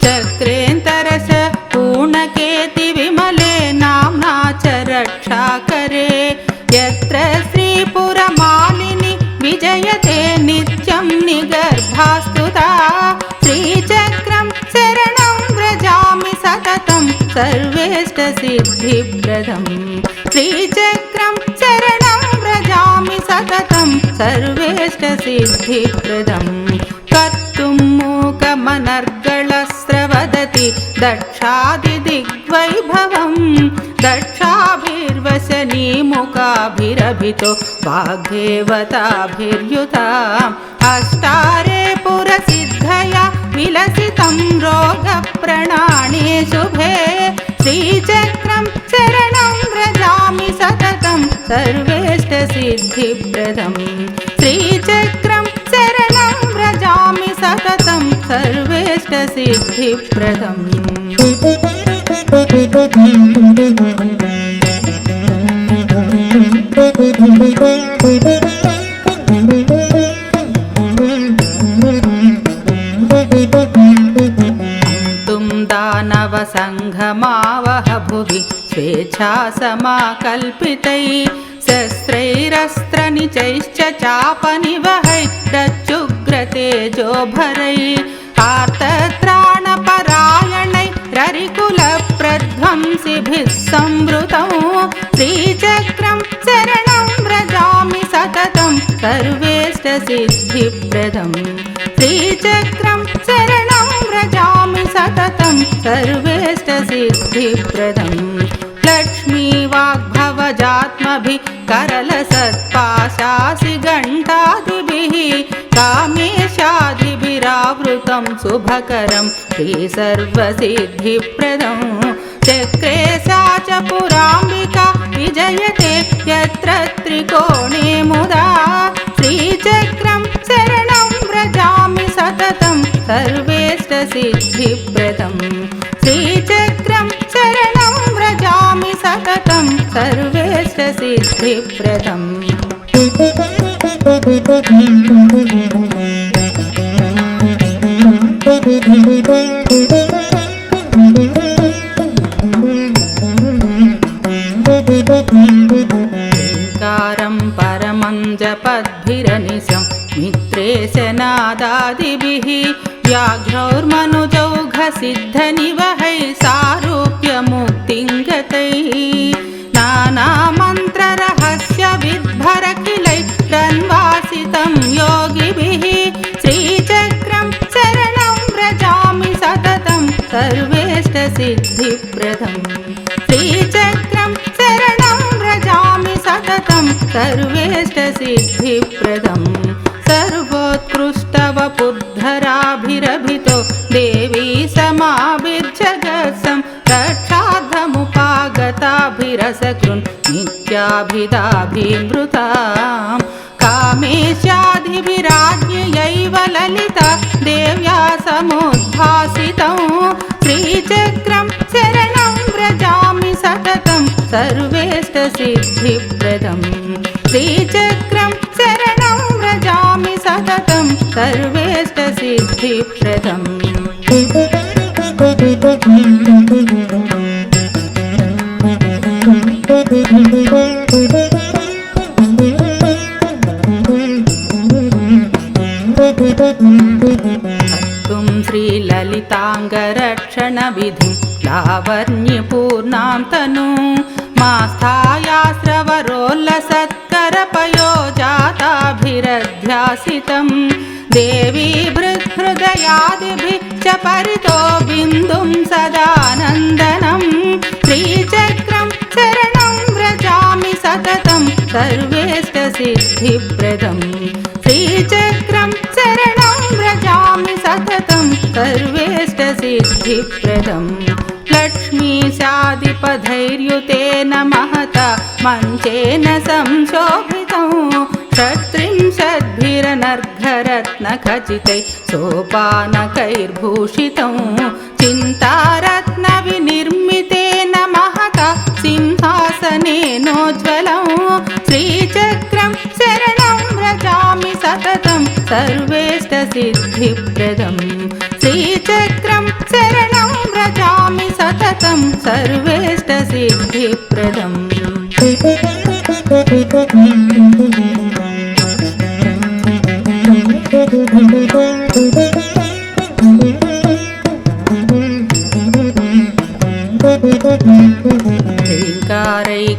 चक्रेन्तरस पूर्णकेति विमले नाम्ना च रक्षाकरे यत्र श्रीपुरमालिनी विजयते नित्यं निगर्भास्तुता श्रीचक्रं शरणं व्रजामि सततं सर्वेष्टसिद्धिप्रदम् श्रीचक्रं शरणं व्रजामि सततं सर्वेष्टसिद्धिप्रदम् कर्तुं मूकमनर्गलस्रवदति दक्षादिदिग्वैभवम् दक्षाभिर्वसनीमुखाभिरभितो वाग्देवताभिर्युता अष्टारे पुरसिद्धया विलसितं रोगप्रणाणे शुभे श्रीचक्रं शरणं व्रजामि सततं सर्वेष्टसिद्धिप्रदम् श्रीचक्रं शरणं व्रजामि सततं सर्वेष्टसिद्धिप्रदम् तुं दानवसङ्घमावह भुवि स्वेच्छासमाकल्पितैः शस्त्रैरस्त्रनिचैश्च चापनिवहैरच्युग्रतेजोभरैः आर्तत्राणपरायणैररिकुलप्रध्वंसिभिः संवृतौ श्रीचक्रं शरणं व्रजामि सततं सर्वेष्टसिद्धिप्रदम् श्रीचक्रं शरणं व्रजामि सततं सर्वेष्टसिद्धिप्रदम् लक्ष्मीवाग्भवजात्मभिः करलसत्पाशासि घण्टादिभिः कामेशादिभिरावृतं शुभकरं श्रीसर्वसिद्धिप्रदं चक्रे सा च पुराम्बिका विजयते यत्र त्रिकोणे मुदा श्रीचक्रं शरणं व्रजामि सततं सर्वेष्टसिद्धिप्रदम् श्रीचक्रं शरणं व्रजामि सततं सर्वेष्टसिद्धिप्रदम् ओङ्कारं परमं जपद्भिरनिशं मित्रेशनादादिभिः व्याघ्रौर्मनुजौघसिद्धनिवहैः सारूप्यमुक्तिं गतैः नानामन्त्ररहस्यविद्भरखिलैरन्वासितं योगिभिः श्रीचक्रं शरणं व्रजामि सततं सर्वेष्टसिद्धिप्रदम् श्रीचक्रं शरणं व्रजामि सततं सर्वेष्टसिद्धिप्रदम् सर्वोत्कृष्टवपुद्धराभिरभितो देवी समाभिर्जगत्सं रक्षार्थमुपागताभिरसकृन् नित्याभिदाभिमृतां कामेशादिभिराज्ञयैव ललिता देव्या समुद्भासितं श्रीचक्रं शरणं व्रजामि सततं सर्वेष्टसिद्धिप्रदम् श्रीचक्रं शरणं व्रजामि सततं सर्वेष्टसिद्धिप्रदम् तुं श्रीललिताङ्गरक्षणविधिं लावण्यपूर्णां तनुं मास्थायास्रवरोल्लसत्करपयोजाताभिरध्यासितं देवी बृहृदयादिभिः च परितो बिन्दुं सदानन्दनं श्रीचक्रं शरणं व्रजामि सततं सर्वेष्टसिद्धिप्रदम् श्रीचक्रं शरणं व्रजामि सततं सर्वेष्टसिद्धिप्रदम् लक्ष्मीशादिपधैर्युतेन महता मञ्चेन संशोभितं षट्त्रिंशद्भिरनर्घरत्नखचितैः सोपानकैर्भूषितं चिन्तारत्नविनिर्मितेन महता सिंहासनेनोज्ज्वलं श्रीचक्रं शरणं सर्वेष्टसिद्धिप्रदं श्रीचक्रं शरणं व्रजामि सततं सर्वेष्टसिद्धिप्रदम्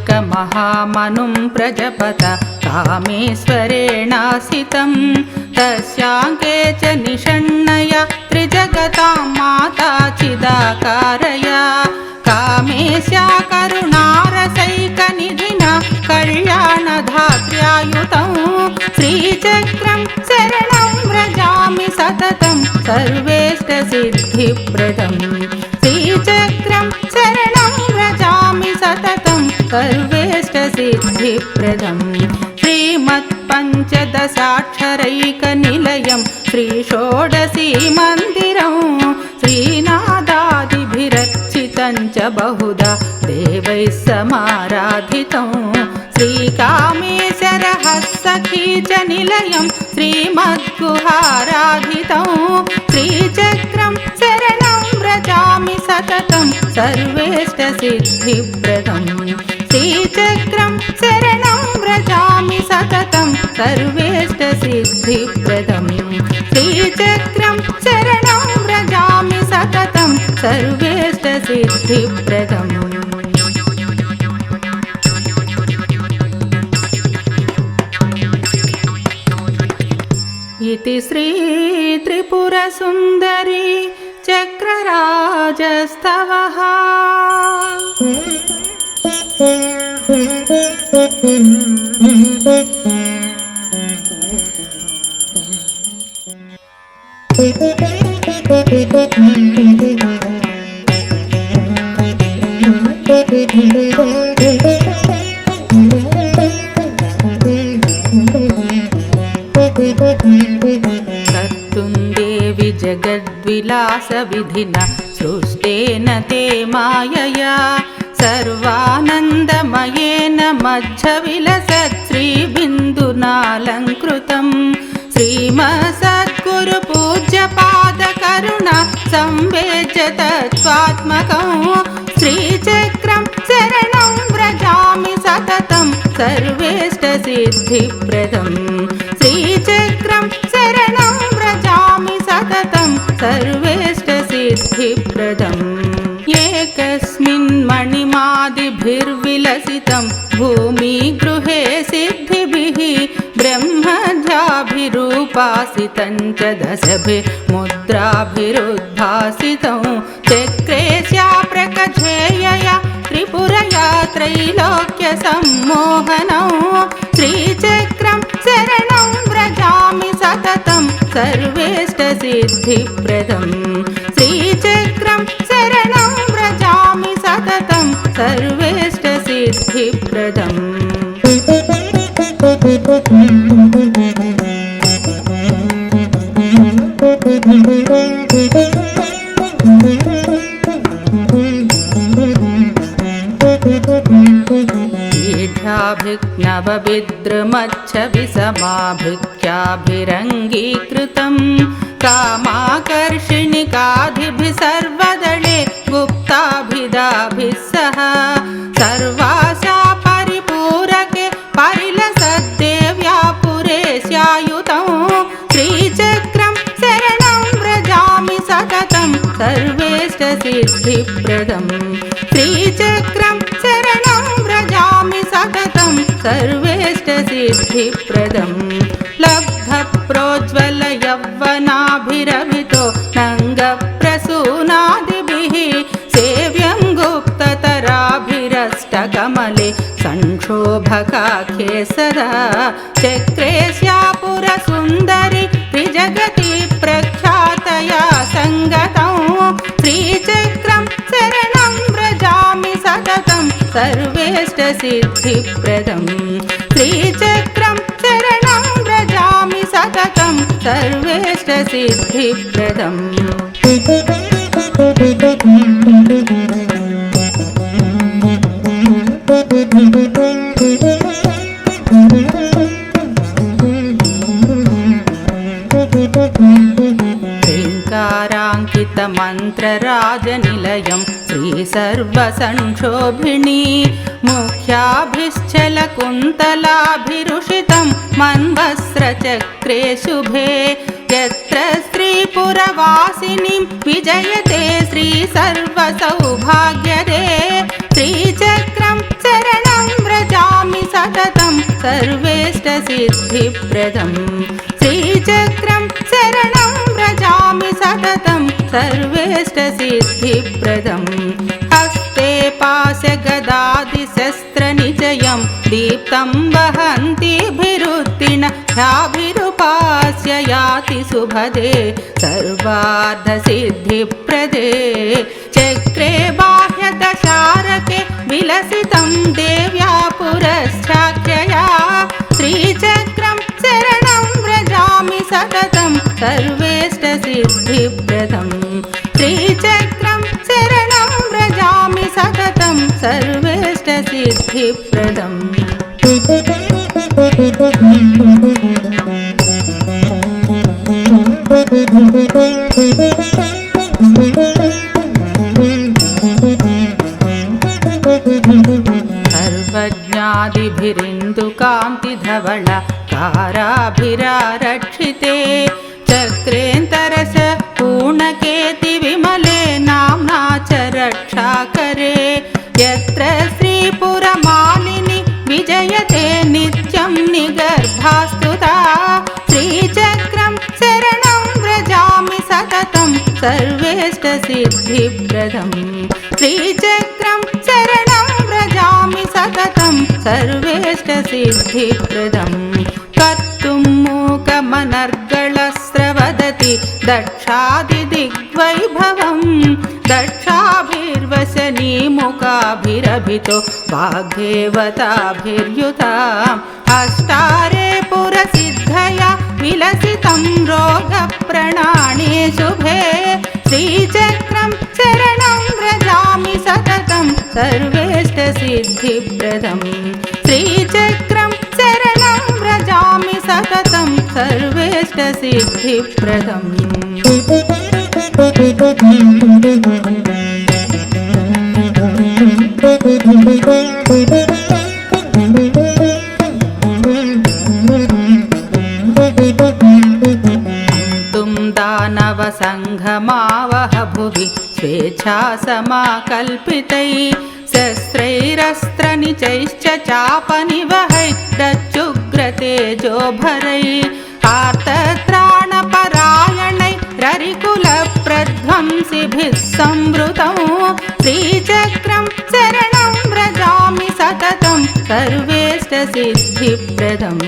ह्रीङ्कारैकमहामनुं प्रजपत कामेश्वरेणासितं तस्याङ्के च निषण्णया त्रिजगतां माता चिदाकारया कामेशा करुणारसैकनिधिना कल्याणधात्र्यायुतं श्रीचक्रं शरणं व्रजामि सततं सर्वेष्टसिद्धिप्रदं श्रीचक्रं शरणं व्रजामि सततं सर्वेष्टसिद्धिप्रदं श्रीमत्पञ्चदशाक्षरैकनिलयं श्रीषोडशीमन्दिरं श्रीनादादिभिरर्चितं च बहुधा देवैः समाराधितं श्रीकामेशरहस्सखी च निलयं श्रीमद्गुहाराधितं श्रीचक्रं शरणं व्रजामि सततं सर्वेष्टसिद्धिप्रदं श्रीचक्रं शरणं व्रजामि सततं सर्वेष्टसिद्धिप्रदं श्रीचक्रं शरणं व्रजामि सततं सर्वेष्टसिद्धिप्रदम् इति श्री त्रिपुरसुन्दरी चक्रराजस्तवः कर्तुं जगद्विलासविधिना सृष्टेन ते मायया सर्वानन्दमयेन मध्यविलसत् श्रीबिन्दुनालङ्कृतं श्रीमत्सद्गुरुपूज्यपादकरुणा संवेद्य तत्त्वात्मकं श्रीचक्रं शरणं व्रजामि सततं सर्वेष्टसिद्धिप्रदं श्रीचक्रं शरणं व्रजामि सततं सर्वेष्टसिद्धिप्रदम् एकस्मिन् मणिमादिभिर्विलसितं भूमिगृहे सिद्धिभिः ब्रह्मध्याभिरूपासितं च दशभिर्मुद्राभिरुद्भासितं चक्रेश्या प्रकथेयया त्रिपुरया त्रैलोक्यसम्मोहनं श्रीचक्रं शरणं व्रजामि सततं सर्वेष्टसिद्धिप्रदं श्रीचक्रं शरणं व्रजामि सततं सर्वेष्टसिद्धिप्रदम् ईढाभिक्नवविद्रुमच्छविसमाभिक्याभिरङ्गीकृतं कामाकर्षिणिकाधिभिः सर्वदले गुप्ताभिदाभिः सह सर्वाशा परिपूरके परिलसद्देव्या पुरेश्यायुतं श्रीचक्रं शरणं व्रजामि सततं सर्वेष्टसिद्धिप्रदं श्रीचक्रं शरणं व्रजामि सततं सर्वेष्टसिद्धिप्रदम् लब्धप्रोज्ज्वलयौवनाभिरभितो नङ्गप्रसूनादिभिः सेव्यं गुप्ततराभिरष्टकमले संक्षोभकाख्ये सदा चक्रेश्या पुरसुन्दरी त्रिजगति प्रख्यातया सङ्गतं श्रीचक्रं शरणं व्रजामि सततं सर्वेष्टसिद्धिप्रदं श्रीचक्रं शरणं व्रजामि सततं सर्वेष्टसिद्धिप्रदम् मन्त्रराजनिलयं श्रीसर्वसंक्षोभिणी मुख्याभिश्चलकुन्तलाभिरुषितं मन्वस्त्रचक्रे शुभे यत्र श्रीपुरवासिनीं विजयते श्रीसर्वसौभाग्यदे श्रीचक्रं शरणं व्रजामि सततं सर्वेष्टसिद्धिप्रदं श्रीचक्रं शरणं व्रजामि सततं सर्वेष्टसिद्धिप्रदं हस्ते पाशगदादिशस्त्रनिचयं दीप्तं वहन्तीभिरुत्तीर्णयाभिरुपास्य याति सुभदे सर्वार्धसिद्धिप्रदे चक्रे बाह्यदशारके विलसितं देव्या पुरश्चाख्यया श्रीचक्रं शरणं व्रजामि सततं सर्वेष्टसिद्धिप्रदं श्रीचक्रं शरणं व्रजामि सततं सर्वेष्टसिद्धिप्रदम् सर्वज्ञादिभिरिन्दुकान्तिधवल काराभिरारक्षिते चक्रेन्तरस पूर्णकेति विमले नाम्ना च रक्षाकरे यत्र श्रीपुरमालिनी विजयते नित्यं निगर्भास्तुता श्रीचक्रं शरणं व्रजामि सततं सर्वेष्टसिद्धिप्रदं श्रीचक्रं शरणं व्रजामि सततं सर्वेष्टसिद्धिप्रदं कर्तुं मूकमनर्गलस्रवदति दक्षादिदिग्वैभवं दक्षाभिर्वसनीमुखाभिरभितो वाग्देवताभिर्युताम् अष्टारे पुरसिद्धया विलसितं रोगप्रणाणे शुभे श्रीचक्रं शरणं व्रजामि सततं सर्वेष्टसिद्धिप्रदं श्रीचक्रं शरणं व्रजामि सततं सर्वेष्टसिद्धिप्रदम् तुं दानवसङ्घमावह भुवि स्वेच्छासमाकल्पितैः शस्त्रैरस्त्रनिचैश्च चापनिवहैरच्युग्रतेजोभरैः आर्तत्राणपरायणैररिकुलप्रध्वंसिभिः संवृतं श्रीचक्रं शरणं व्रजामि सततं सर्वेष्टसिद्धिप्रदं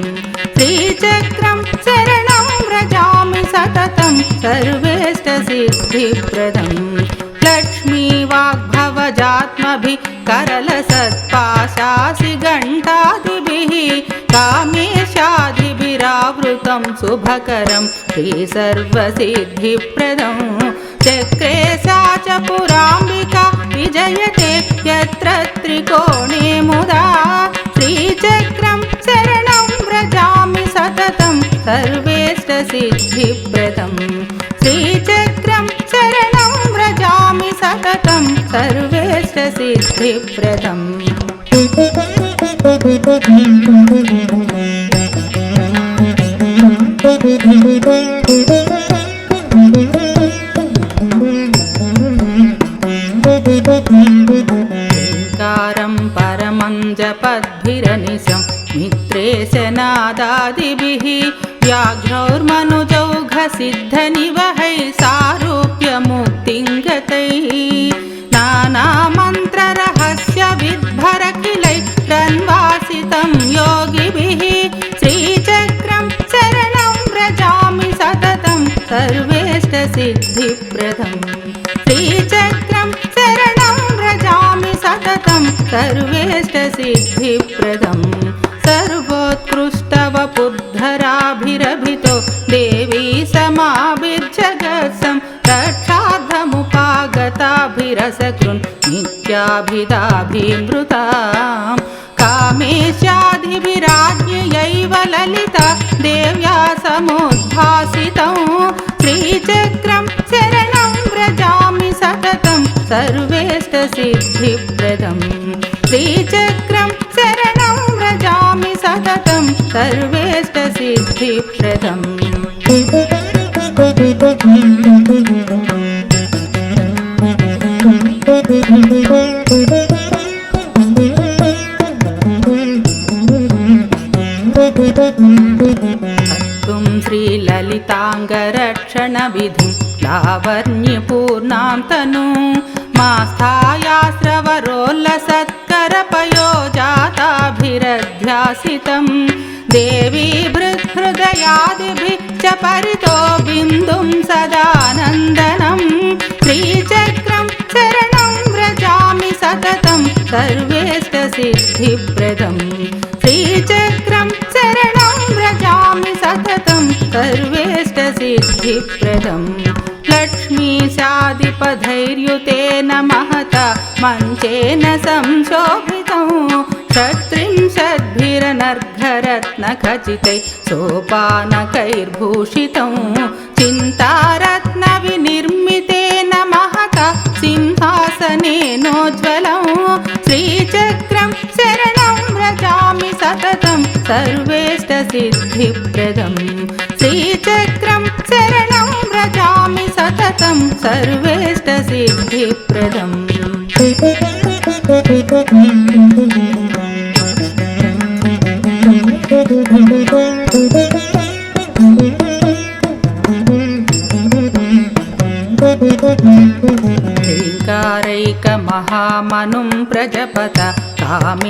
श्रीचक्रं शरणं व्रजामि सततं सर्वेष्टसिद्धिप्रदं लक्ष्मीवाग्भवजात्मभिः करलसत्पाशासि घण्टादिभिः कामेशादिभिरावृतं शुभकरं श्रीसर्वसिद्धिप्रदं चक्रे सा च पुराम्बिका विजयते यत्र त्रिकोणे मुदा श्रीचक्रं शरणं व्रजामि सततं सर्वेष्टसिद्धिप्रदं श्रीचक्रं शरणं व्रजामि सततं सर्वेष्टसिद्धिप्रदम् कारं परमं जपद्भिरनिशं मित्रेशनादादिभिः व्याघ्रौर्मनुजौघसिद्धनिवहैः सारूप्यमुक्तिं गतैः नानामन्त्ररहस्यविद्भरखिलैरन्वासितं योगिभिः श्रीचक्रं शरणं व्रजामि सततं सर्वेष्टसिद्धिप्रदं श्रीचक्रं शरणं व्रजामि सततं सर्वेष्टसिद्धिप्रदं सर्वोत्कृष्टवपुद्धराभिरभितो देवी समाभिर्जगत्सं रक्षार्थमुपागताभिरसकृन् नित्याभिदाभिमृताम् कामेशाधिभिराज्ञयैव ललिता देव्या समुद्भासितं श्रीचक्रं शरणं व्रजामि सर्वेष्टसिद्धिप्रदम् श्रीचक्रं शरणं व्रजामि सततं सर्वेष्टसिद्धिप्रदम् हत्तुं श्रीललिताङ्गरक्षणविधिं लावण्यपूर्णां तनुं मास्थायास्रवरोल्लसत्करपयोजाताभिरध्यासितं देवी भृत्हृदयादिभिः च परितो बिन्दुं सदानन्दनं श्रीचक्रं शरणं व्रजामि सततं सर्वेष्टसिद्धिप्रदम् श्रीचक्रं शरणं व्रजामि सततं सर्वेष्टसिद्धिप्रदम् लक्ष्मीशादिपधैर्युतेन महता मञ्चेन संशोभितं षट्त्रिंशद्भिरनर्घरत्नखचितैः सोपानकैर्भूषितं चिन्तारत्नविनिर्मितेन महता सिंहासनेनोज्ज्वलं श्रीचक्रं शरणं व्रजामि सततं सर्वेष्टसिद्धिप्रदम् श्रीचक्रं शरणं व्रजामि सततं सर्वेष्टसिद्धिप्रदम् ह्रीङ्कारैकमहामनुं प्रजपत कामेश्वरेणासितं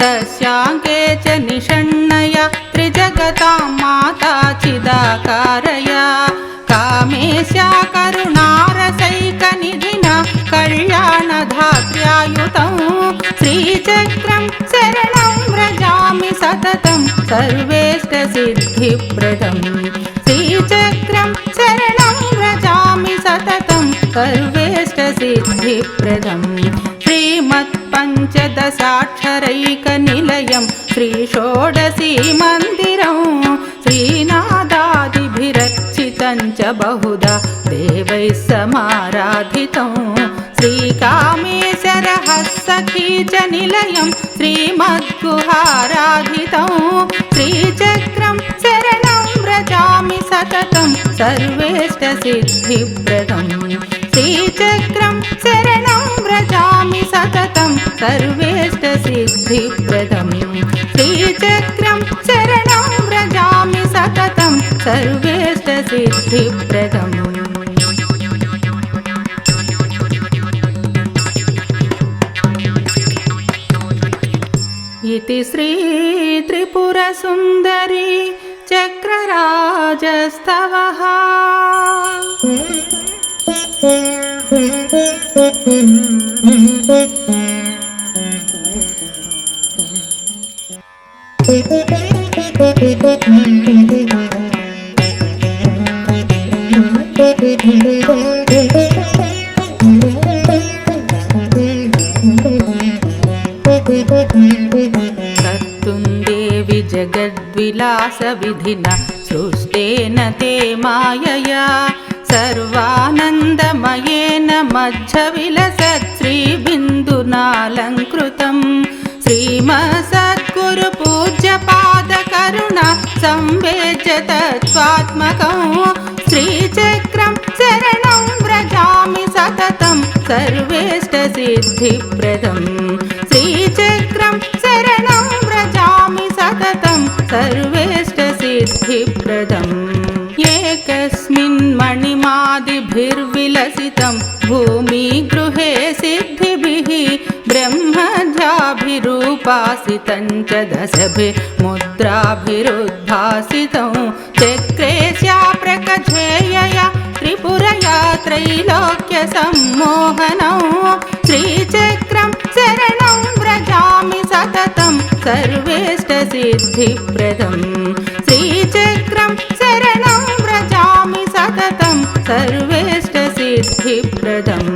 तस्याङ्के च निषण्णया त्रिजगतां माता चिदाकारया कामेश्या करुणारसैकनिधिना कल्याणधात्र्यायुतं श्रीचक्रं शरणं व्रजामि सततं सर्वेष्टसिद्धिप्रदम् श्रीचक्रं शरणं व्रजामि सततं सर्वेष्टसिद्धिप्रदम् श्रीमत्पञ्चदशाक्षरैकनिलयं श्रीषोडशीमन्दिरं श्रीनादादिभिरर्चितं च बहुधा देवैः समाराधितं श्रीकामेशरहस्सखी च निलयं श्रीमद्गुहाराधितं श्रीचक्रं शरणं व्रजामि सततं सर्वेष्टसिद्धिप्रदम् श्रीचक्रं शरणं व्रजामि सततं सर्वेष्टसिद्धिप्रदम् श्रीचक्रं शरणं व्रजामि सततं सर्वेष्टसिद्धिप्रदम् इति श्री त्रिपुरसुन्दरी चक्रराजस्तवः कर्तुं देवि जगद्विलासविधिना सृष्टेन ते मायया सर्वानन्दमयेन मध्यविलसत् श्रीबिन्दुनालङ्कृतं श्रीमत्सद्गुरुपूज्यपादकरुणा संवेद्य तत्त्वात्मकं श्रीचक्रं शरणं व्रजामि सततं सर्वेष्टसिद्धिप्रदम् श्रीचक्रं शरणं व्रजामि सततं सर्वेष्टसिद्धिप्रदम् एकस्मिन् मणिमादिभिर्विलसितं भूमिगृहे सिद्धिभिः ब्रह्मज्याभिरूपासितं च दशभिर्मुद्राभिरुद्भासितं चक्रे स्याप्रकझेयया त्रिपुरया त्रैलोक्यसम्मोहनं श्रीचक्रं शरणं व्रजामि सततं सर्वेष्टसिद्धिप्रदम् श्रीचक्रं शरणं व्रजामि सततं सर्वेष्टसिद्धिप्रदम्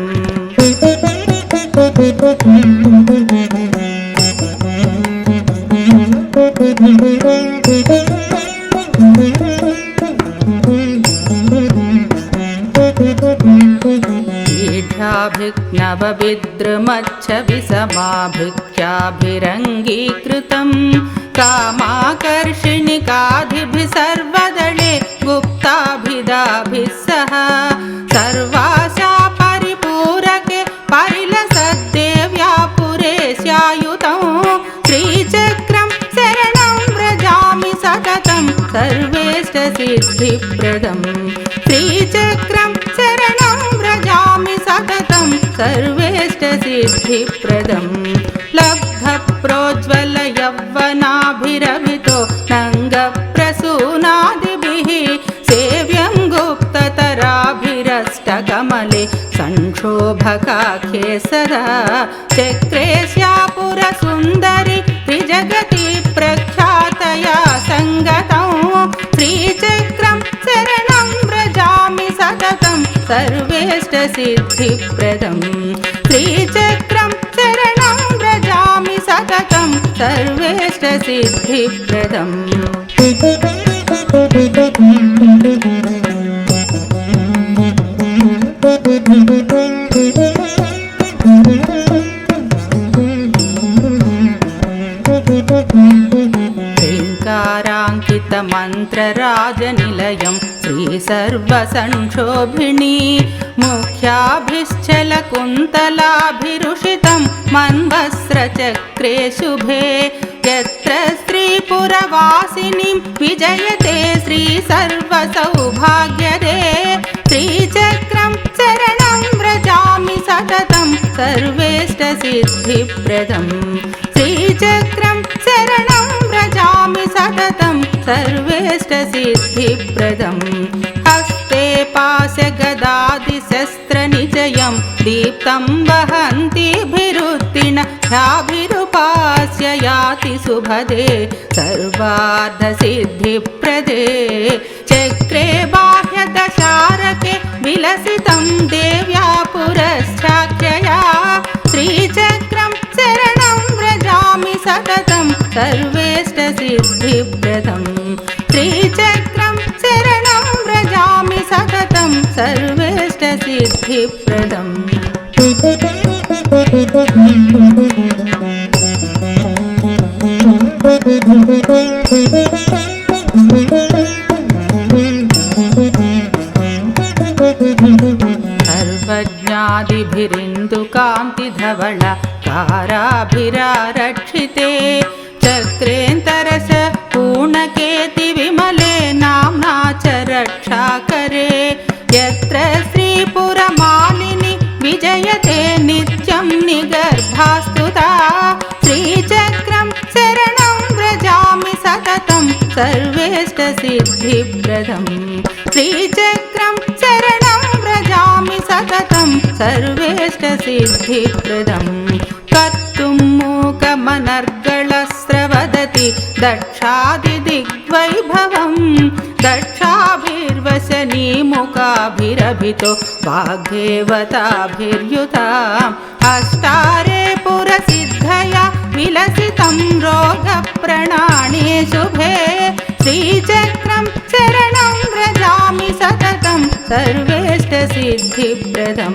विषमाभिक्नवविद्रुमच्छविसमाभिख्याभिरङ्गीकृतं कामाकर्षिणिकाधिभिः सर्वदले गुप्ताभिदाभिः सह सर्वाशा परिपूरके परिलसद्देव्यापुरेशायुतं श्रीचक्रं शरणं व्रजामि सततं सर्वेष्टसिद्धिप्रदं श्रीचक्रं शरणं व्रजामि सततं सर्वेष्टसिद्धिप्रदं लब्धप्रोज्ज्वलयौवनाभिरभितो नङ्गप्रसूनादिभिः सेव्यं गुप्ततराभिरष्टकमले संक्षोभकाख्ये सदा चक्रेश्यापुरसुन्दरि त्रिजगति प्रख्यातया सङ्गतं श्रीचक्रं शरणं व्रजामि सततं सर्वेष्टसिद्धिप्रदं श्रीचक्रं शरणं व्रजामि सततं सर्वेष्टसिद्धिप्रदम् ह्रीङ्काराङ्कितमन्त्रराजनिलयं श्रीसर्वसंक्षोभिणी मुख्याभिश्चलकुन्तलाभिरुषितं मन्वस्त्रचक्रे शुभे यत्र श्रीपुरवासिनीं विजयते श्रीसर्वसौभाग्यदे श्रीचक्रं शरणं व्रजामि सततं सर्वेष्टसिद्धिप्रदं श्रीचक्रं शरणं व्रजामि सततं सर्वेष्टसिद्धिप्रदं हस्ते पाशगदादिशस्त्रनिचयं दीप्तं वहन्तीभिरुत्तीर्णयाभिरुपास्य याति सुभदे सर्वार्धसिद्धिप्रदे चक्रे बाह्यदशारके विलसितं देव्या पुरश्चाख्यया श्रीचक्रं शरणं व्रजामि सततं सर्वेष्टसिद्धिप्रदं श्रीचक्रं शरणं व्रजामि सततं सर्वेष्टसिद्धिप्रदम् सर्वज्ञादिभिरिन्दुकान्तिधवल काराभिरारक्षिते चक्रेन्तरस पूर्णकेति विमले नाम्ना च रक्षाकरे यत्र श्रीपुरमालिनी विजयते नित्यं निगर्भास्तुता श्रीचक्रं शरणं व्रजामि सततं सर्वेष्टसिद्धिप्रदं श्रीचक्रं शरणं व्रजामि सततं सर्वेष्टसिद्धिप्रदं कर्तुं मूकमनर्गलस्रवदति दक्षादिदिग्वैभवं दक्षाभिर्वसनीमुखाभिरभितो वाग्देवताभिर्युताम् अष्टारे पुरसिद्धया विलसितं रोगप्रणाणे शुभे श्रीचक्रं शरणं व्रजामि सततं सर्वेष्टसिद्धिप्रदं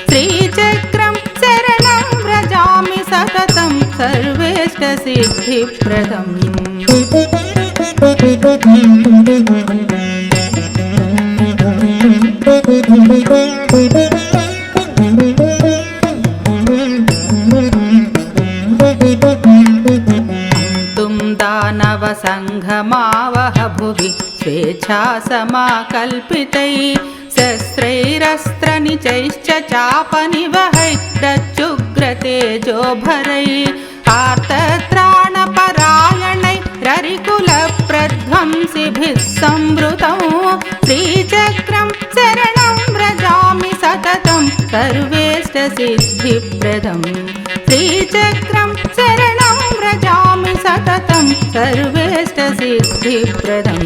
श्रीचक्रं शरणं व्रजामि सततं सर्वेष्टसिद्धिप्रदम् दानवसङ्घमावह भुवि स्वेच्छासमाकल्पितैः शस्त्रैरस्त्रनिचैश्च चापनिवहैरच्युग्रतेजोभरैः आर्तत्राणपरायणैररिकुलप्रध्वंसिभिः संवृतं श्रीचक्रं शरणं व्रजामि सततं सर्वेष्टसिद्धिप्रदं श्रीचक्रं शरणं व्रजामि सततं सर्वेष्टसिद्धिप्रदं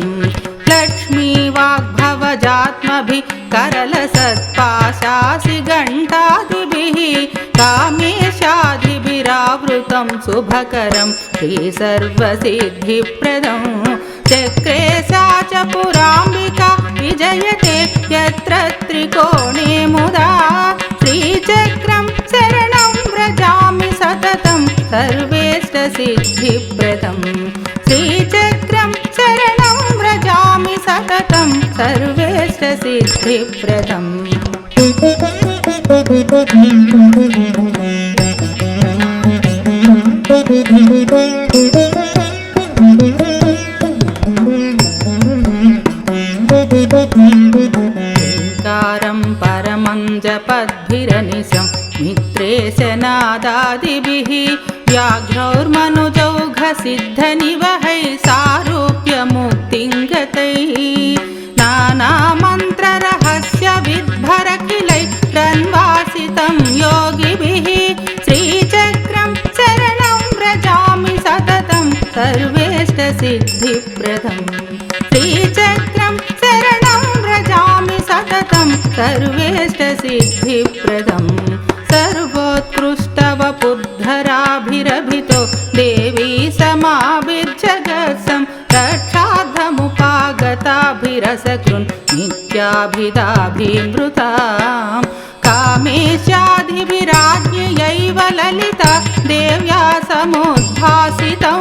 लक्ष्मीवाग्भवजात्मभिः करलसत्पाशासि घण्टादिभिः कामेशादिभिरावृतं शुभकरं श्रीसर्वसिद्धिप्रदं चक्रे सा च पुराम्बिका विजयते यत्र त्रिकोणे मुदा श्रीचक्र सर्वेष्टसिद्धिप्रदं श्रीचक्रं शरणं व्रजामि सततं सर्वेष्टसिद्धिप्रदम् ओंकारं परमं जपद्भिरनिशं मित्रेशनादादिभिः व्याघ्रौर्मनुजौघसिद्धनिवहैः सारूप्यमुक्तिं गतैः नानामन्त्ररहस्यविद्भरखिलैः तन्वासितं योगिभिः श्रीचक्रं शरणं व्रजामि सततं सर्वेष्टसिद्धिप्रदम् श्रीचक्रं शरणं व्रजामि सततं सर्वेष्टसिद्धिप्रदम् सर्वोत्कृष्टवपुद्धराभिरभितो देवी समाविर्जगत्सं रक्षार्थमुपागताभिरसकृन् नित्याभिदाभिमृताम् कामेशाधिभिराज्ञयैव ललिता देव्या समुद्भासितं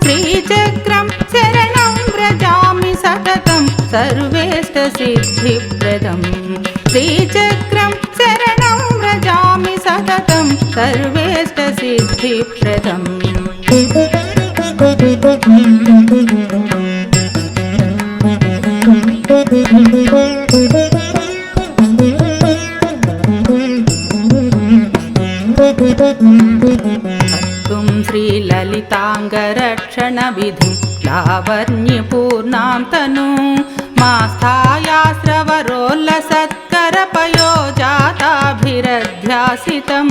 श्रीचक्रं शरणं व्रजामि सततं सर्वेष्टसिद्धिप्रदम् श्रीचक्रं शरणं व्रजामि सततं सर्वेष्टसिद्धिप्रदम् हर्तुं श्रीललिताङ्गरक्षणविधिं लावण्यपूर्णां तनुं मास्थायास्रवरोल्लसत्करपयोजाताभिरध्यासितं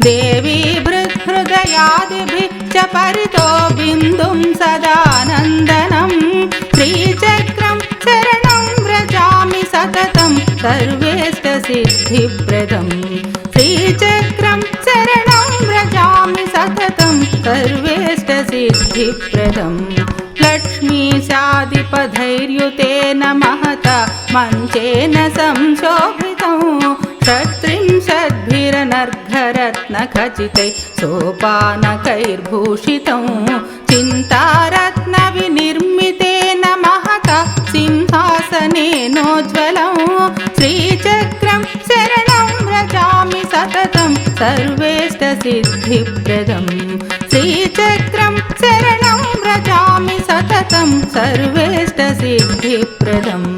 देवी बृहृदयादिभिः च परितो बिन्दुं सदानन्दनं श्रीचक्रं शरणं व्रजामि सततं सर्वेष्टसिद्धिप्रदम् श्रीचक्रं शरणं व्रजामि सततं सर्वेष्टसिद्धिप्रदम् लक्ष्मीशादिपधैर्युतेन महता मञ्चेन संशोभितं षट्त्रिंशद्भिरनर्घरत्नखचितैः सोपानकैर्भूषितं चिन्तारत्नविनिर्मितेन महता सिंहासनेनोज्ज्वलं श्रीचक्रं शरणं व्रजामि सततं सर्वेष्टसिद्धिप्रदम् श्रीचक्रं शरणं व्रजामि सततं सर्वेष्टसिद्धिप्रदम्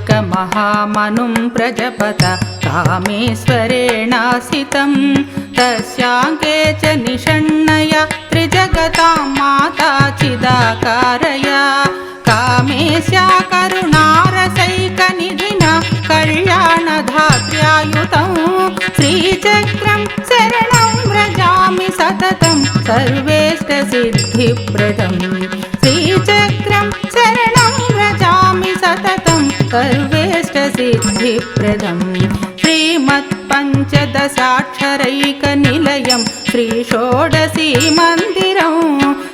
ह्रीङ्कारैकमहामनुं प्रजपत कामेश्वरेणासितं तस्याङ्के च निषण्णया त्रिजगतां माता चिदाकारया कामेश्या करुणारसैकनिधिना कल्याणधात्र्यायुतं श्रीचक्रं शरणं व्रजामि सततं सर्वेष्टसिद्धिप्रदम् श्रीचक्रं शरणं व्रजामि सततं सर्वेष्टसिद्धिप्रदम् श्रीमत्पञ्चदशाक्षरैकनिलयं श्रीषोडशीमन्दिरं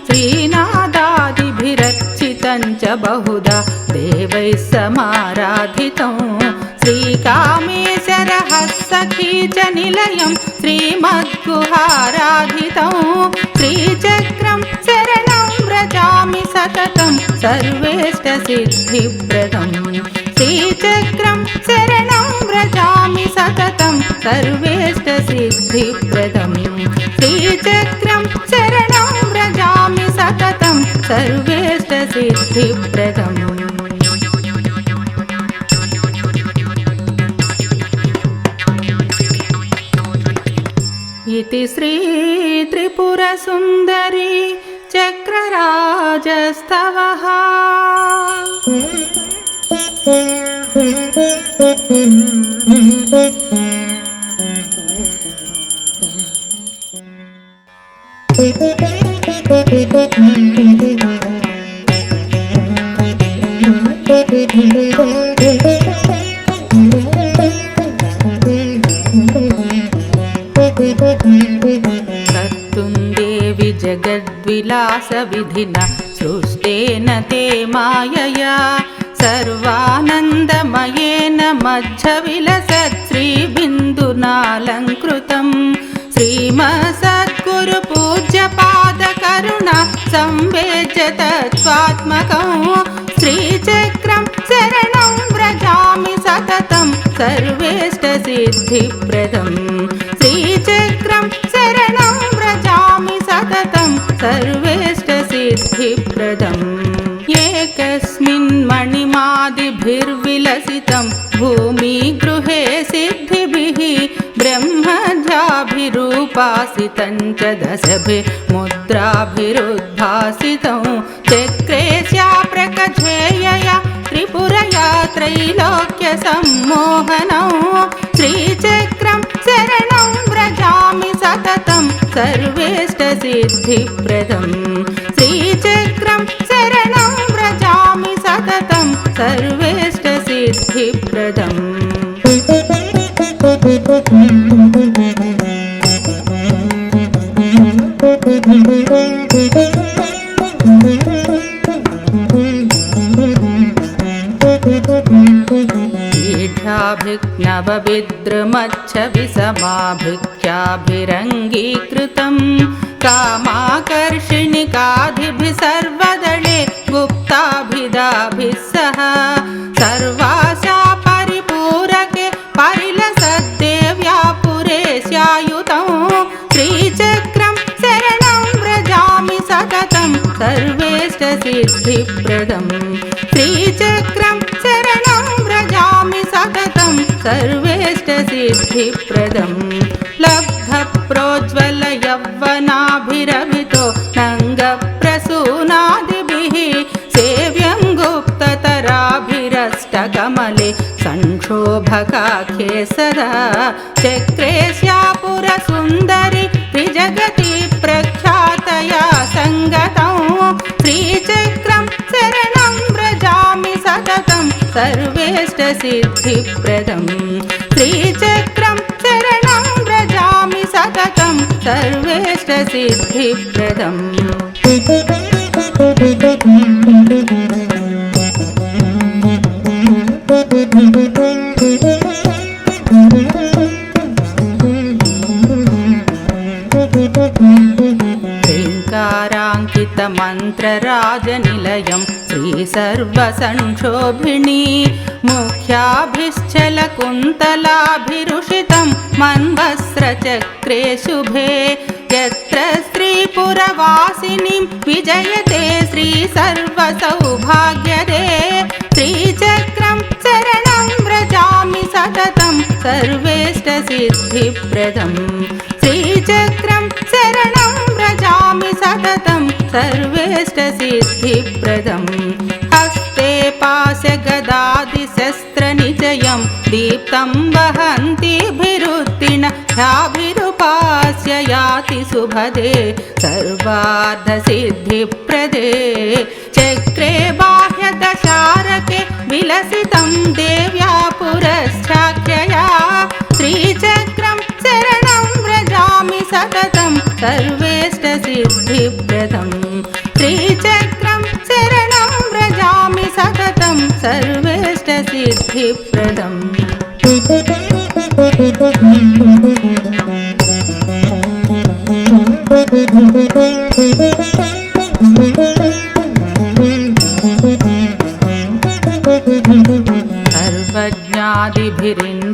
श्रीनादादिभिरर्चितं च बहुधा देवैः समाराधितं श्रीकामेशरहस्सखी च निलयं श्रीमद्गुहाराधितं श्रीचक्रं शरणं व्रजामि सततं सर्वेष्टसिद्धिप्रदम् श्रीचक्रं शरणं व्रजामि सततं सर्वेष्टसिद्धिप्रदम् श्रीचक्रं शरणं व्रजामि सततं सर्वेष्टसिद्धिप्रदम् इति श्री त्रिपुरसुन्दरी चक्रराजस्तवः कर्तुं देवि विलासविधिना सृष्टेन ते मायया सर्वानन्दमयेन मध्यविलसत् श्रीबिन्दुनालङ्कृतं श्रीमत्सद्गुरुपूज्यपादकरुणा संवेद्य तत्त्वात्मकं श्रीचक्रं शरणं व्रजामि सततं सर्वेष्टसिद्धिप्रदं श्रीचक्रं शरणं व्रजामि सततं सर्वेष्टसिद्धिप्रदम् एकस्मिन् मणिमादिभिर्विलसितं भूमिगृहे सिद्धिभिः ब्रह्मध्याभिरूपासितं च दशभिर्मुद्राभिरुद्भासितं चक्रेश्या प्रकथेयया त्रिपुरया त्रैलोक्यसम्मोहनं श्रीचक्रं शरणं व्रजामि सततं सर्वेष्टसिद्धिप्रदं श्रीचक्रं शरणं व्रजामि सततं सर्वेष्टसिद्धिप्रदम् ीढाभिक्नवविद्रुमच्छविसमाभिख्याभिरङ्गीकृतं कामाकर्षिणिकाधिभिः सर्वदले गुप्ताभिदाभिः सह सर्वाशा परिपूरके परिलसद्देव्या पुरेशायुतं श्रीचक्रं शरणं व्रजामि सततं सर्वेष्टसिद्धिप्रदं श्रीचक्रं शरणं व्रजामि सततं सर्वेष्टसिद्धिप्रदं लब्धप्रोज्ज्वलयौवनाभिरभितो नङ्गप्रसूनादिभिः सेव्यं गुप्ततराभिरष्टकमले संक्षोभकाख्ये सदा चक्रेश्या पुरसुन्दरि त्रिजगति प्रख्यातया सङ्गतं श्रीचक्रं शरणं व्रजामि सततं सर्वेष्टसिद्धिप्रदं श्रीचक्रं शरणं व्रजामि सततं सर्वेष्टसिद्धिप्रदम् ह्रीङ्काराङ्कितमन्त्रराजनिलयं श्रीसर्वसंक्षोभिणी मुख्याभिश्चलकुन्तलाभिरुषितं मन्वस्त्रचक्रे शुभे यत्र श्रीपुरवासिनीं विजयते श्रीसर्वसौभाग्यदे श्रीचक्रं शरणं व्रजामि सततं सर्वेष्टसिद्धिप्रदं श्रीचक्रं शरणं व्रजामि सततं सर्वेष्टसिद्धिप्रदम् हस्ते पाशगदादिशस्त्रनिचयं दीप्तं वहन्तीभिरुत्तीर्णयाभिरुपास्य याति सुभदे सर्वार्धसिद्धिप्रदे चक्रे बाह्यदशारके विलसितं देव्या पुरश्चाख्यया श्रीचक्रं शरणं व्रजामि सततं सर्वेष्टसिद्धिप्रदं श्रीचक्रं शरणं व्रजामि सततं सर्वेष्टसिद्धिप्रदम्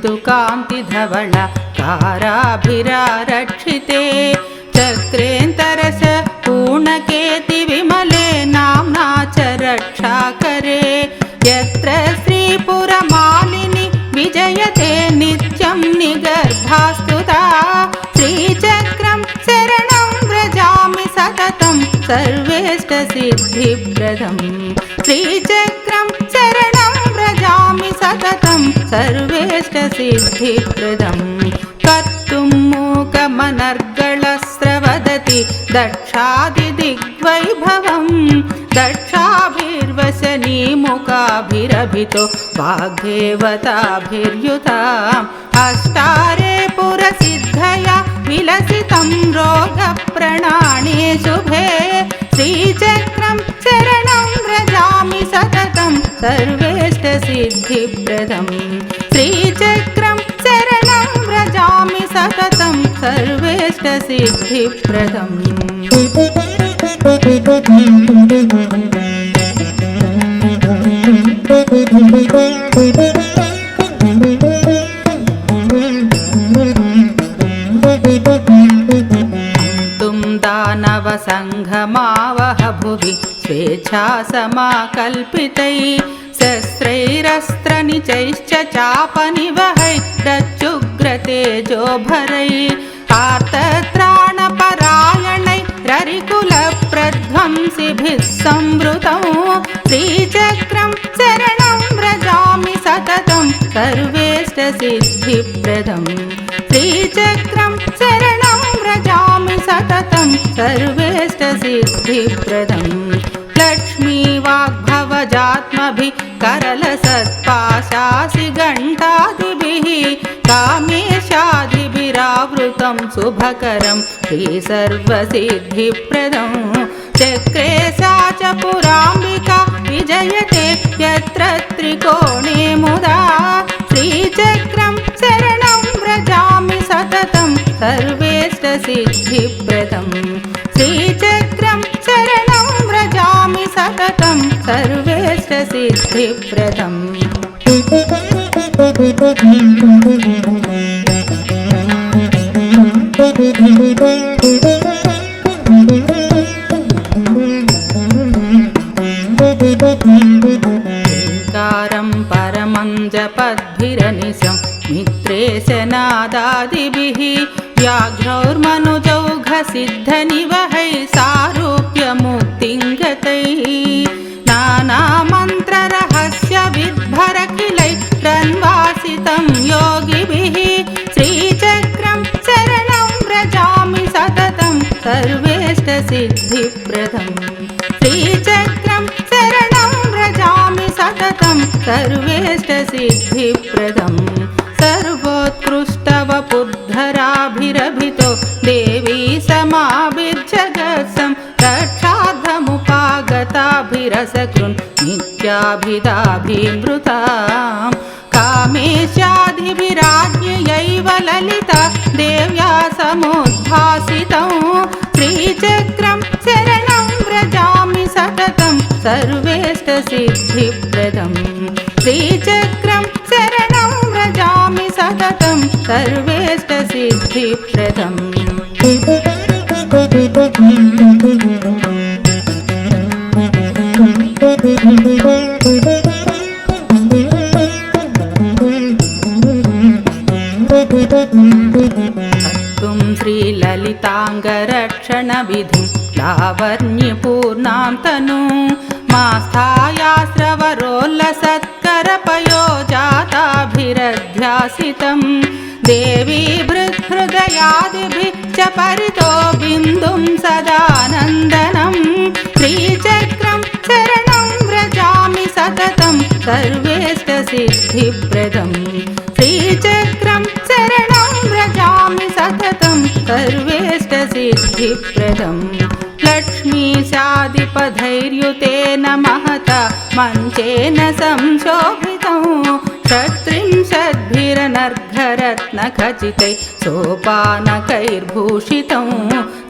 सर्वज्ञादिभिरिन्दुकान्तिधवल काराभिरारक्षिते चक्रेन्तरस पूर्णकेति विमले नाम्ना च रक्षाकरे यत्र श्रीपुरमालिनी विजयते नित्यं निगर्भास्तुता श्रीचक्रं शरणं व्रजामि सततं सर्वेष्टसिद्धिप्रदं श्रीचक्रं शरणं व्रजामि सततं सर्वेष्टसिद्धिप्रदम् कर्तुं मूकमनर्गलस्रवदति दक्षादिदिग्वैभवं दक्षाभिर्वशीकृत्य वशनीमुखाभिरभितो वाग्देवताभिर्युताम् अष्टारे पुरसिद्धया विलसितं रोगप्रणाणे शुभे श्रीचक्रं शरणं व्रजामि सततं सर्वेष्टसिद्धिप्रदं श्रीचक्रं शरणं व्रजामि सततं सर्वेष्टसिद्धिप्रदम् दानवसङ्घमावह भुवि स्वेच्छासमाकल्पितैः शस्त्रैरस्त्रनिचैश्च चापनिवहैरच्युग्रतेजोभरैः आर्तत्राणपरायणैररिकुलप्रध्वंसिभिः संवृतं श्रीचक्रं शरणं व्रजामि सततं सर्वेष्टसिद्धिप्रदं श्रीचक्रं शरणं व्रजामि सततं सर्वेष्टसिद्धिप्रदं लक्ष्मीवाग्भवजात्मभिः करलसत्पाशासि घण्टादिभिः कामेशादिभिरावृतं शुभकरं श्रीसर्वसिद्धिप्रदं चक्रे सा च पुराम्बिका विजयते यत्र त्रिकोणे मुदा श्रीचक्रं शरणं व्रजामि सततं सर्वेष्टसिद्धिप्रदं श्रीचक्रं शरणं व्रजामि सततं सर्वेष्टसिद्धिप्रदम् कारं परमं जपद्भिरनिशं मित्रेशनादादिभिः व्याघ्रौर्मनुजौघसिद्धनिवहैः सारूप्यमुक्तिं गतैः नानामन्त्ररहस्यविद्भरखिलैः रन्वासितं योगिभिः श्रीचक्रं शरणं व्रजामि सततं सर्वेष्टसिद्धिप्रदं श्रीचक्रं शरणं व्रजामि सततं सर्वेष्टसिद्धिप्रदं सर्वोत्कृष्टवपुद्धराभिरभितो देवी समाभिर्जगत्सं रक्षार्थमुपागताभिरसकृन् नित्याभिदाभिमृताम् कामेशादिभिराज्ञयैव ललिता देव्या समुद्भासितं श्रीचक्रं शरणं व्रजामि सततं सर्वेष्टसिद्धिप्रदं श्रीचक्रं शरणं व्रजामि सततं सर्वेष्टसिद्धिप्रदम् तुं श्रीललिताङ्गरक्षणविधिं लावण्यपूर्णां तनुं मास्थायास्रवरोल्लसत्करपयोजाताभिरध्यासितं देवी भृत्हृदयादिभिः च परितो बिन्दुं सदानन्दनं श्रीचक्रं शरणं व्रजामि सततं सर्वेष्टसिद्धिप्रदं श्रीचक्रं शरणं व्रजामि सततं सर्वेष्टसिद्धिप्रदम् लक्ष्मीशादिपधैर्युतेन महता मञ्चेन संशोभितं षट्त्रिंशद्भिरनर्घरत्नखचितैः सोपानकैर्भूषितं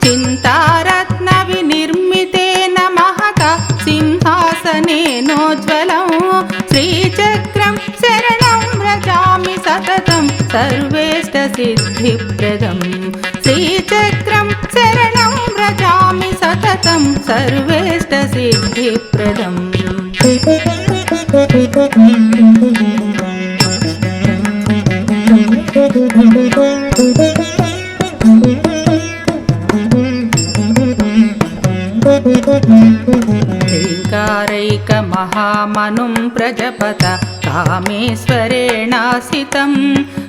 चिन्तारत्नविनिर्मितेन महता सिंहासनेनोज्ज्वलं श्रीचक्रं शरणं व्रजामि सततं सर्वेष्टसिद्धिप्रदं श्रीचक्रं शरणं व्रजामि सततं सर्वेष्टसिद्धिप्रदम् ह्रीङ्कारैकमहामनुं प्रजपत कामेश्वरेणासितं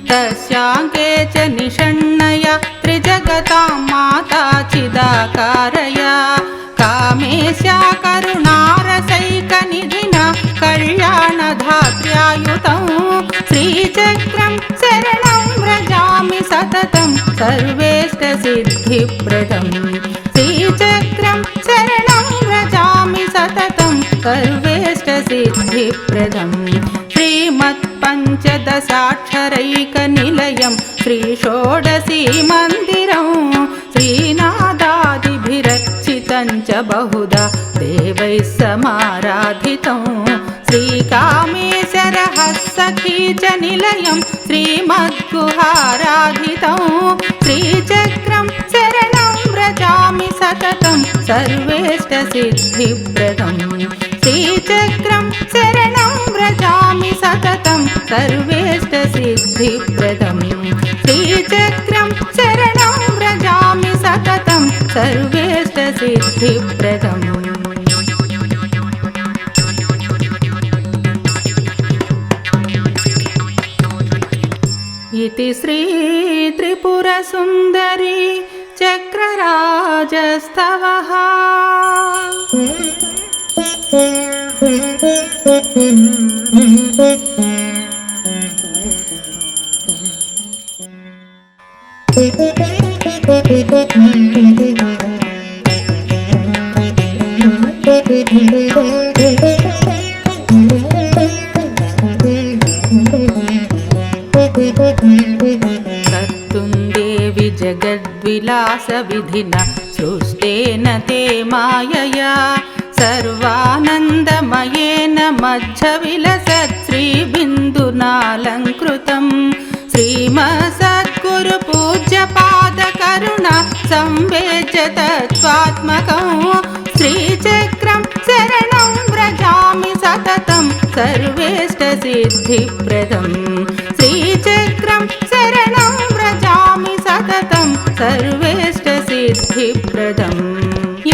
तस्याङ्के च निषण्णया त्रिजगतां माता चिदाकारया कामेशा करुणारसैकनिधिना कल्याणधात्र्यायुतं श्रीचक्रं शरणं व्रजामि सततं सर्वेष्टसिद्धिप्रदं श्रीचक्रं शरणं व्रजामि सततं सर्वेष्टसिद्धिप्रदं श्रीमत्पञ्चदशाक्षरैकनिलयं श्रीषोडशीमन्दिरं श्रीनादादिभिरर्चितं च बहुधा देवैः समाराधितं श्रीकामेशरहस्सखी च निलयं श्रीमद्गुहाराधितं श्रीचक्रं शरणं व्रजामि सततं सर्वेष्टसिद्धिप्रदं श्रीचक्रं शरणं व्रजामि सततं सर्वेष्टसिद्धिप्रदं श्रीचक्रं शरणं व्रजामि सततं सर्वेष्टसिद्धिप्रदम् इति श्री त्रिपुरसुन्दरी चक्रराजस्तवः। कर्तुं देवि जगद्विलासविधिना सृष्टेन ते मायया सर्वानन्दमयेन मध्यविलसत् श्रीबिन्दुनालङ्कृतं श्रीमत्सद्गुरुपूज्यपादकरुणा संवेद्य तत्त्वात्मकं श्रीचक्रं शरणं व्रजामि सततं सर्वेष्टसिद्धिप्रदं श्रीचक्रं शरणं व्रजामि सततं सर्वेष्टसिद्धिप्रदम्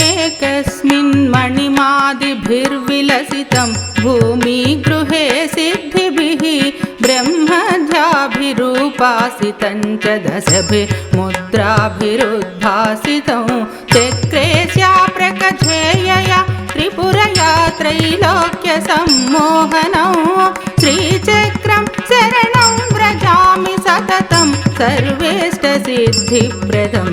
एकस्मिन् मणिमादिभिर्विलसितं भूमिगृहे सिद्धिभिः ब्रह्मध्याभिरूपासितं च दशभिर्मुद्राभिरुद्भासितं चक्रेश्या प्रकथेयया त्रिपुरया त्रैलोक्यसम्मोहनं श्रीचक्रं शरणं व्रजामि सततं सर्वेष्टसिद्धिप्रदं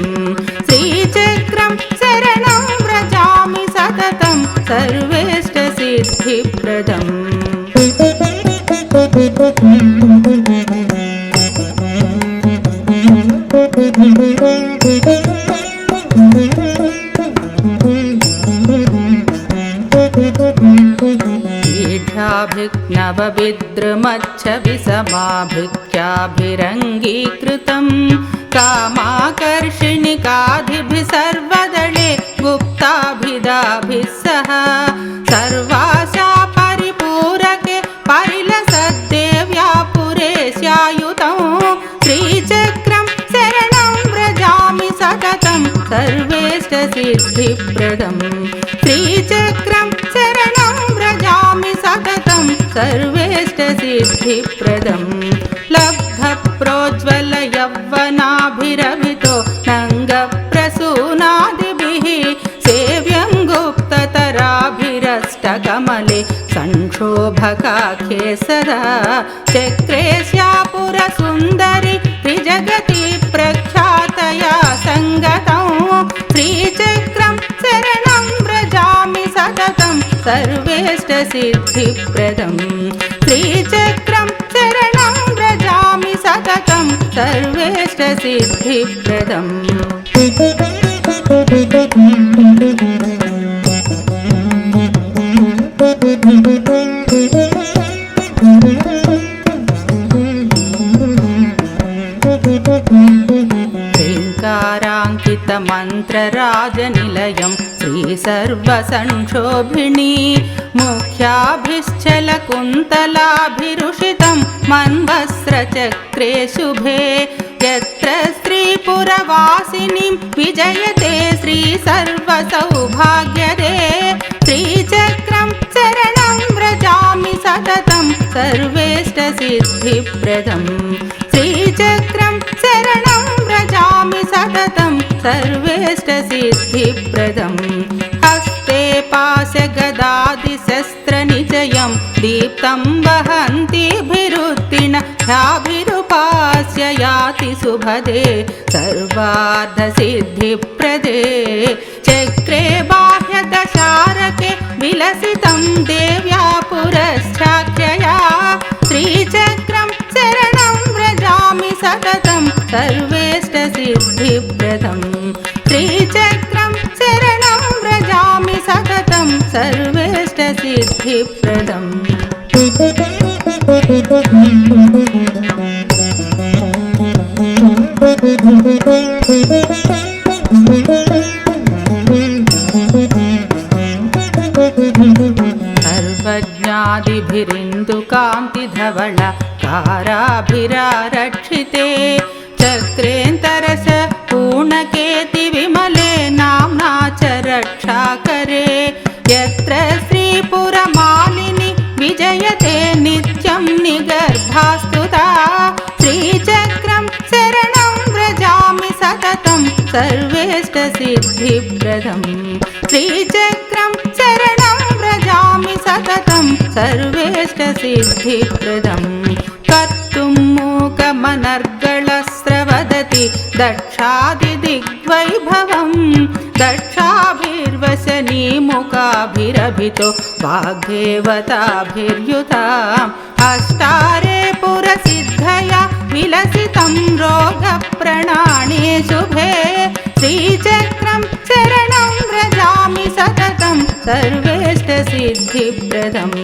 श्रीचक्रं शरणं व्रजामि सततं सर्वेष्टसिद्धिप्रदम् ीढाभिक्नवविद्रुमच्छविसमाभिक्याभिरङ्गीकृतं कामाकर्षिणिकाधिभिः सर्वदले गुप्ताभिदाभिः सह सर्वाशा परिपूरके परिलसद्देव्या पुरेशायुतं श्रीचक्रं शरणं व्रजामि सततं सर्वेष्टसिद्धिप्रदं श्रीचक्रं शरणं व्रजामि सततं सर्वेष्टसिद्धिप्रदम् लब्धप्रोज्ज्वलयौवनाभिरभितो नङ्गप्रसूनादिभिः सेव्यं गुप्ततराभिरष्टकमले संक्षोभकाख्ये सदा चक्रेश्या पुरसुन्दरी त्रिजगति प्रख्यातया सङ्गतं श्रीचक्रं शरणं व्रजामि सततं सर्वेष्टसिद्धिप्रदं श्रीचक्रं शरणं व्रजामि सततं सर्वेष्टसिद्धिप्रदम् ह्रीङ्काराङ्कितमन्त्रराजनिलयं श्रीसर्वसंक्षोभिणी मुख्याभिश्चलकुन्तलाभिरुषितं मन्वस्त्रचक्रे शुभे यत्र श्रीपुरवासिनीं विजयते श्रीसर्वसौभाग्यदे श्रीचक्रं शरणं व्रजामि सततं सर्वेष्टसिद्धिप्रदं श्रीचक्रं शरणं व्रजामि सततं सर्वेष्टसिद्धिप्रदम् हस्ते पाशगदादिशस्त्रनिचयं दीप्तं वहन्तीभिरुत्तीर्णयाभिरुपास्य याति सुभदे सर्वार्थसिद्धिप्रदे चक्रे बाह्यदशारके विलसितं देव्या पुरश्चाख्यया श्रीचक्रं शरणं व्रजामि सततं सर्वेष्टसिद्धिप्रदम् श्रीचक्रं शरणं व्रजामि सततं सर्वेष्टसिद्धिप्रदम् सर्वज्ञादिभिरिन्दुकान्तिधवल काराभिरारक्षिते चक्रेन्तरस पूर्णकेति विमले नाम्ना च रक्षाकरे यत्र श्रीपुरमालिनी विजयते नित्यं निगर्भास्तुता श्रीचक्रं शरणं व्रजामि सततं सर्वेष्टसिद्धिप्रदम् श्रीचक्रं शरणं व्रजामि सततं सर्वेष्टसिद्धिप्रदम् कर्तुं मूकमनर्गलस्रवदति दक्षादिदिग्वैभवं दक्षाभिर्वशनीमुखाभिरभितो वाग्देवताभिर्युता अष्टारे पुरसिद्धया विलसितं रोगप्रणाणे शुभे श्रीचक्रं शरणं व्रजामि सततं सर्वेष्टसिद्धिप्रदम्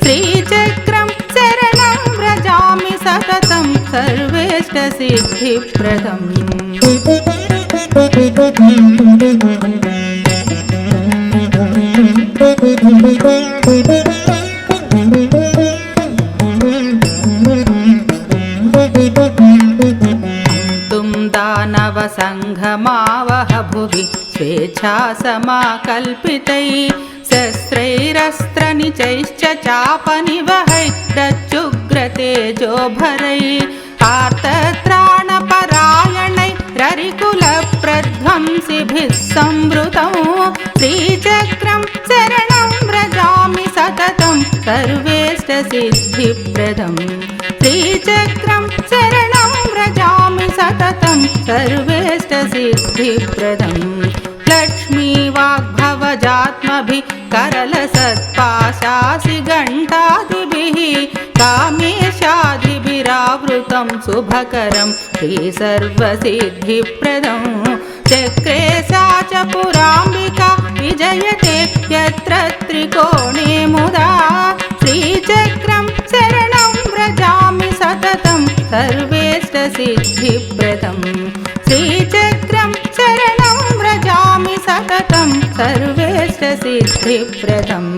श्रीचक्रं शरणं व्रजामि सततं सर्वेष्टसिद्धिप्रदम् तुं दानवसङ्घमावह भुवि स्वेच्छासमाकल्पितैः शस्त्रैरस्त्रनिचैश्च चापनिवहैरच्युग्रतेजोभरैः आर्तत्राणपरायणैररिकुलप्रध्वंसिभिः संवृतं श्रीचक्रं शरणं व्रजामि सततं सर्वेष्टसिद्धिप्रदम् श्रीचक्रं शरणं व्रजामि सततं सर्वेष्टसिद्धिप्रदम् लक्ष्मीवाग्भवजात्मभिः करलसत्पाशासि घण्टादिभिः कामेशादिभिरावृतं शुभकरं श्रीसर्वसिद्धिप्रदं चक्रे सा च पुराम्बिका विजयते यत्र त्रिकोणे मुदा श्रीचक्रं शरणं व्रजामि सततं सर्वेष्टसिद्धिप्रदम् श्रीचक्रं शरणं व्रजामि सततं सर्वेष्टसिद्धिप्रदम्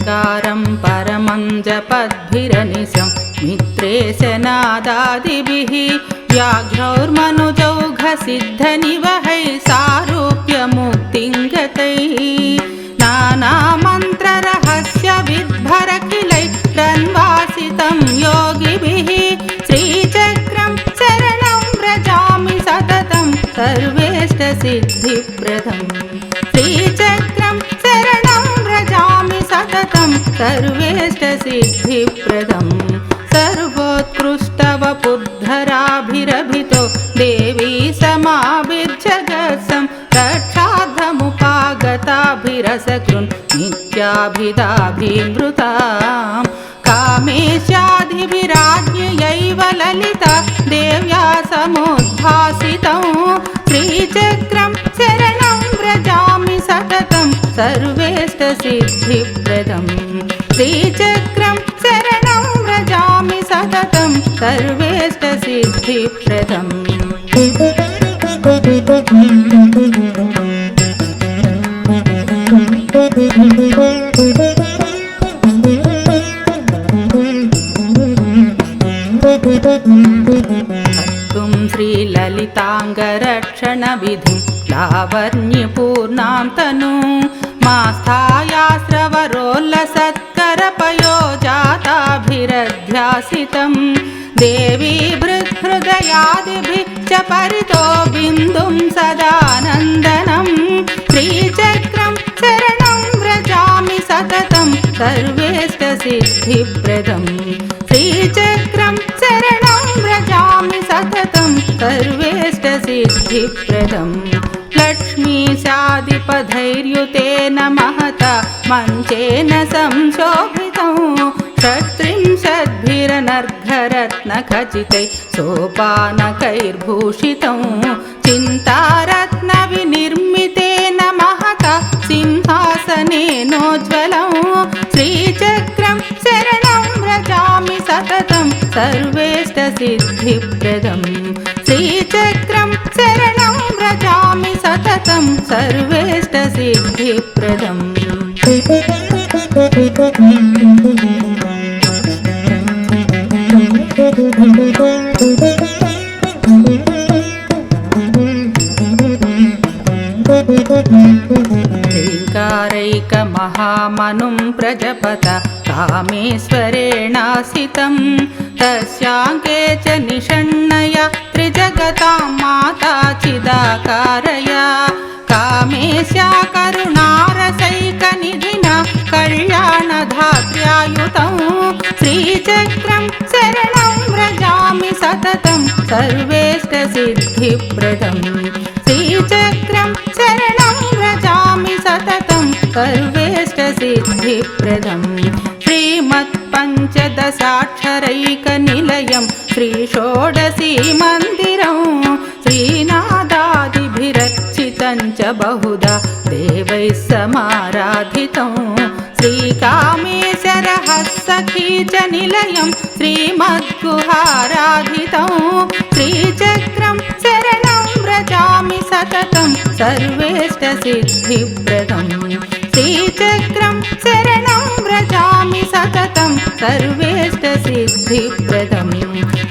कारं परमं जपद्भिरनिशं मित्रेशनादादिभिः व्याघ्रौर्मनुजौघसिद्धनिवहैः सारूप्यमुक्तिं गतैः नानामन्त्ररहस्यविद्भरखिलैरन्वासितं योगिभिः श्रीचक्रं शरणं व्रजामि सततं सर्वेष्टसिद्धिप्रदम् श्रीचक्रं शरणं व्रजामि सततं सर्वेष्टसिद्धिप्रदम् सर्वोत्कृष्टवपुद्धराभिरभितो देवी समाभिर्जगत्सं रक्षार्थमुपागताभिरसकृन् नित्याभिदाभिमृताम् कामेशादिभिराज्ञयैव ललिता देव्या समुद्भासितं श्रीचक्रं शरणं व्रजामि सततं सर्वेष्टसिद्धिप्रदम् श्रीचक्रं शरणं व्रजामि सततं सर्वेष्टसिद्धिप्रदम् तुं श्रीललिताङ्गरक्षणविधिं लावण्यपूर्णां तनुं मास्थायास्रवरोल्लसत्करपयोजाताभिरध्यासितं देवी भृत्हृदयादिभिः च परितो बिन्दुं सदानन्दनं श्रीचक्रं शरणं व्रजामि सततं सर्वेष्टसिद्धिप्रदं श्रीचक्रं शरणं व्रजामि सततं सर्वेष्टसिद्धिप्रदं लक्ष्मीशादिपधैर्युतेन महता मञ्चेन संशोभितं षट्त्रिंशद्भिरनर्घरत्नखचितैः सोपानकैर्भूषितं चिन्तारत्नविनिर्मितेन महता सिंहासनेनोज्ज्वलं श्रीचक्रं शरणं व्रजामि सततं सर्वेष्टसिद्धिप्रदं श्रीचक्रं शरणं व्रजामि सततं सर्वेष्टसिद्धिप्रदम् ह्रीङ्कारैकमहामनुं प्रजपत कामेश्वरेणासितं तस्याङ्के च निषण्णया त्रिजगतां माता चिदाकारया कामेश्या करुणारसैकनिधिना कल्याणधात्र्यायुतं श्रीचक्रं शरणं व्रजामि सततं सर्वेष्टसिद्धिप्रदं श्रीचक्रं शरणं व्रजामि सततं सर्वेष्टसिद्धिप्रदं श्रीमत्पञ्चदशाक्षरैकनिलयं श्रीषोडशीमन्दिरं श्रीनादादिभिरर्चितं च बहुधा देवैः समाराधितं श्रीकामेशरहस्सखी च निलयं श्रीमद्गुहाराधितं श्रीचक्रं शरणं व्रजामि सततं सर्वेष्टसिद्धिप्रदं श्रीचक्रं शरणं व्रजामि सततं सर्वेष्टसिद्धिप्रदं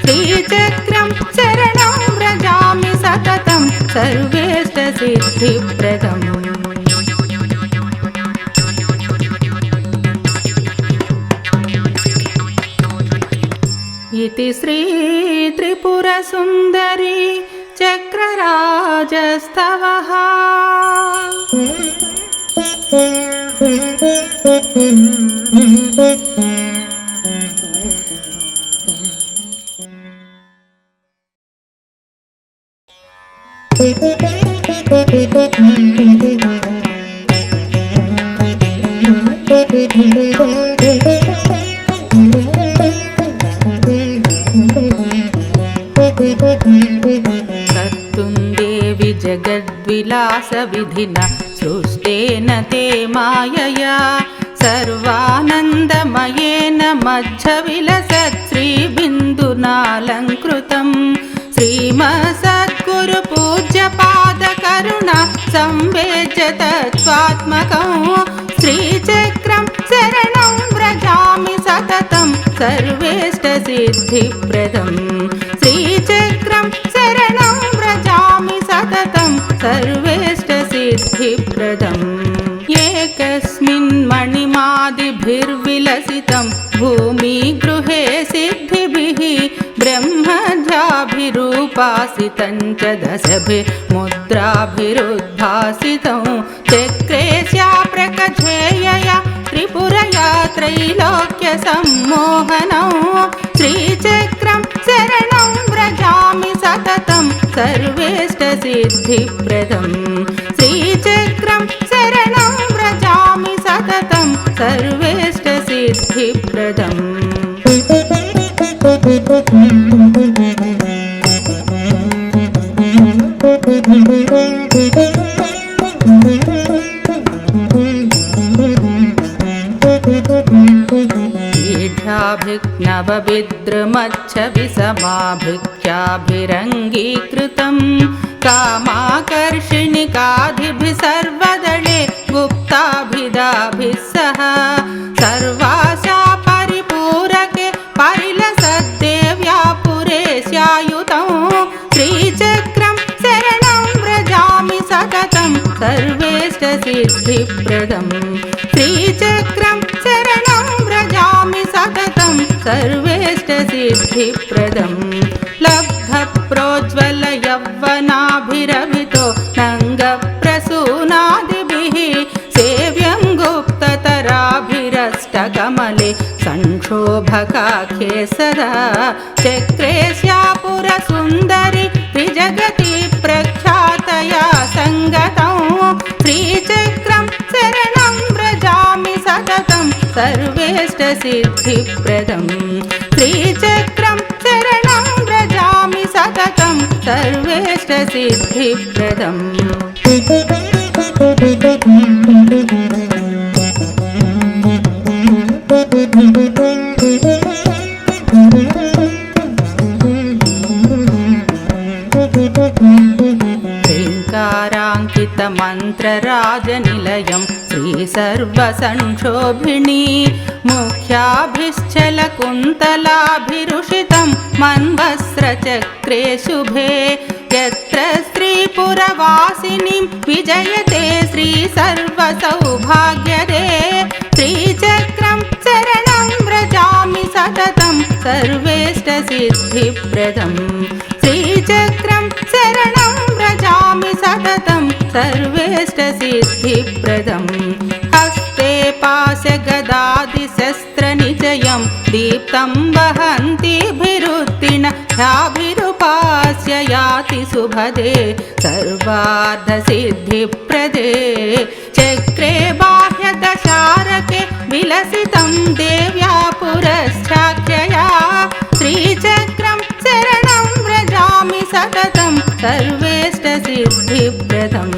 श्रीचक्रं शरणं व्रजामि सततं सर्वेष्टसिद्धिप्रदम् इति श्री त्रिपुरसुन्दरी चक्रराजस्तवः कर्तुं देवि जगद्विलासविधिना सृष्टेन ते मायया सर्वानन्दमयेन मध्यविलसत् श्रीबिन्दुनालङ्कृतं श्रीमत्सद्गुरुपूज्यपादकरुणा संवेद्य तत्त्वात्मकं श्रीचक्रं शरणं व्रजामि सततं सर्वेष्टसिद्धिप्रदं श्रीचक्रं शरणं व्रजामि सततं सर्वेष्टसिद्धिप्रदम् एकस्मिन् मणिमादिभिर्विलसितं भूमिगृहे सिद्धिभिः ब्रह्मजाभिरूपासितं च दशभिर्मुद्राभिरुद्भासितं चक्रेस्या प्रकथेयया त्रिपुरया त्रैलोक्यसम्मोहनं श्रीचक्रं शरणं व्रजामि सततं सर्वेष्टसिद्धिप्रदं श्रीचक्रं शरणं व्रजामि सततं सर्वेष्टसिद्धिप्रदम् ईढाभिक्नवविद्रुमच्छविसमाभिख्याभिरङ्गीकृतं कामाकर्षिणिकाधिभिः सर्वदले गुप्ताभिदाभिः सह सर्वाशा परिपूरके परिलसद्देव्या पुरेश्यायुतं श्रीचक्रं शरणं व्रजामि सदा सर्वेष्टसिद्धिप्रदं लब्धप्रोज्ज्वलयौवनाभिरभितो नङ्गप्रसूनादिभिः सेव्यं गुप्ततराभिरष्टकमले संक्षोभकाख्ये सदा चक्रेश्यापुरसुन्दरि त्रिजगति प्रख्यातया सङ्गतं श्रीचक्रं शरणं व्रजामि सततं सर्वेष्टसिद्धिप्रदं श्रीचक्रं शरणं व्रजामि सततं सर्वेष्टसिद्धिप्रदम् ह्रीङ्काराङ्कितमन्त्रराजनिलयं श्रीसर्वसंक्षोभिणी मुख्याभिश्चलकुन्तलाभिरुषितं मन्वस्त्रचक्रे शुभे यत्र श्रीपुरवासिनीं विजयते श्रीसर्वसौभाग्यदे श्रीचक्रं शरणं व्रजामि सततं सर्वेष्टसिद्धिप्रदं श्रीचक्रं शरणं व्रजामि सततं सर्वेष्टसिद्धिप्रदं हस्ते पाशगदादिशस्त्रनिचयं दीप्तं वहन्तीभिरुत्तीर्णाभिरुपास्य याति सुभदे सर्वार्धसिद्धिप्रदे चक्रे बाह्यदशारके विलसितं देव्या पुरश्चाख्यया श्रीचक्रं शरणं व्रजामि सततं सर्वेष्टसिद्धिप्रदं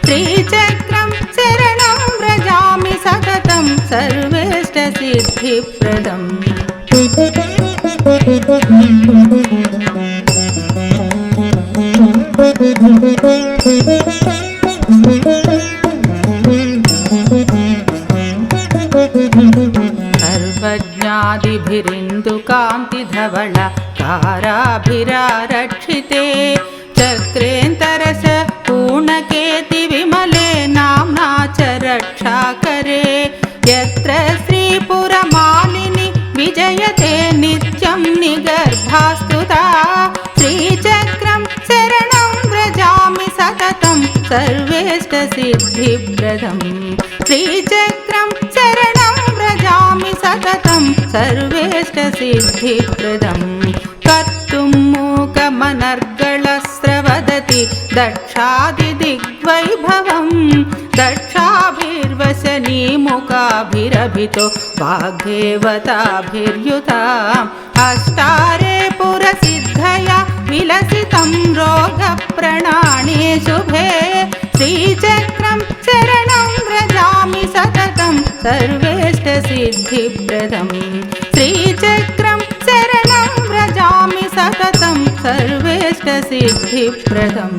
श्रीचक्रं शरणं व्रजामि सततं सर्वेष्टसिद्धिप्रदम् सर्वज्ञादिभिरिन्दुकान्तिधवल काराभिरारक्षिते चक्रेन्तरस पूर्णकेति विमले नाम्ना च रक्षाकरे यत्र श्रीपुरमालिनी विजयते नित्यं निगर्भास्तुता श्रीचक्रं शरणं व्रजामि सततं सर्वेष्टसिद्धिप्रदं श्रीचक्रं शरणं व्रजामि सततं सर्वेष्टसिद्धिप्रदं कर्तुं मूकमनर्गलस्रवदति दक्षादिदिग्वैभवं दक्षाभिर्वसनीमुखाभिरभितो वाग्देवताभिर्युता अष्टारे पुरसिद्धया विलसितं रोगप्रणाणे शुभे श्रीचक्रं शरणं व्रजामि सततं सर्वेष्टसिद्धिप्रदं श्रीचक्रं शरणं व्रजामि सततं सर्वेष्टसिद्धिप्रदम्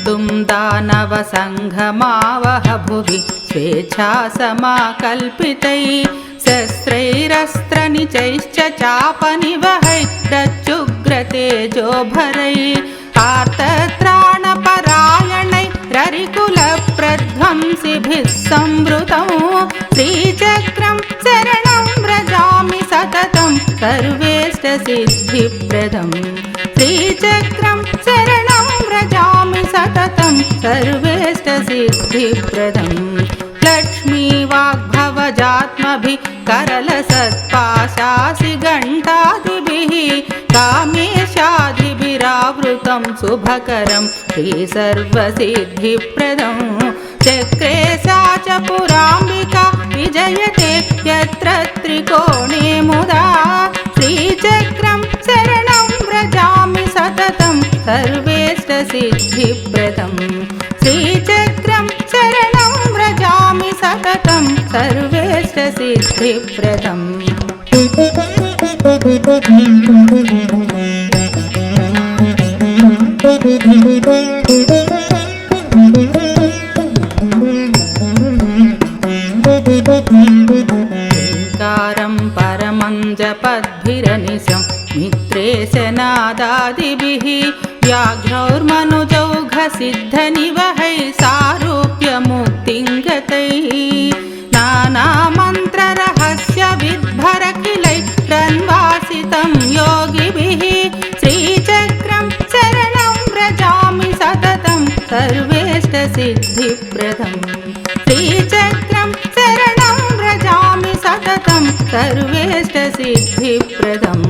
तुं दानवसङ्घमावह भुवि स्वेच्छासमाकल्पितैः शस्त्रैरस्त्रनिचैश्च चापनिवहैरच्युग्रतेजोभरैः आर्तत्राणपरायणैररिकुलप्रध्वंसिभिः संवृतं श्रीचक्रं शरणं व्रजामि सततं सर्वेष्टसिद्धिप्रदं श्रीचक्रं शरणं व्रजामि सततं सर्वेष्टसिद्धिप्रदं लक्ष्मीवाग्भवजात्मभिः करलसत्पाशासि घण्टादिभिः कामेशादिभिरावृतं शुभकरं श्रीसर्वसिद्धिप्रदं चक्रे सा च पुराम्बिका विजयते यत्र त्रिकोणे मुदा श्रीचक्रं शरणं व्रजामि सततं सर्वेष्टसिद्धिप्रदं श्रीचक्रं शरणं व्रजामि सततं सर्वेष्टसिद्धिप्रदम् कारं परमं जपद्भिरनिशं मित्रे वेदनादादिभिः व्याघ्रौर्मनुजौघसिद्धनिवहैः सारूप्यमुक्तिं गतैः नानामन्त्ररहस्यविद्भरखिलैः रन्वासितं योगिभिः श्रीचक्रं शरणं व्रजामि सततं सर्वेष्टसिद्धिप्रदम् श्रीचक्रं शरणं व्रजामि सततं सर्वेष्टसिद्धिप्रदम्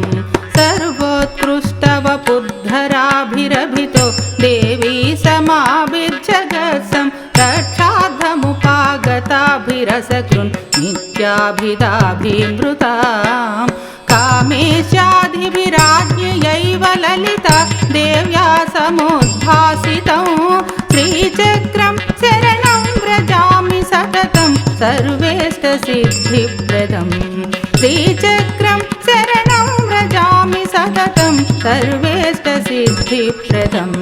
सर्वोत्कृष्टवपुद्धराभिरभितो देवी समाभिर्जगत्सं रक्षार्थमुपागताभिरसकृन् नित्याभिदाभिमृताम् कामेशाधिभिराज्ञयैव ललिता देव्या समुद्भासितं श्रीचक्रं शरणं व्रजामि सततं सर्वेष्टसिद्धिप्रदम् श्रीचक्रं शरणं व्रजामि सततं सर्वेष्टसिद्धिप्रदम्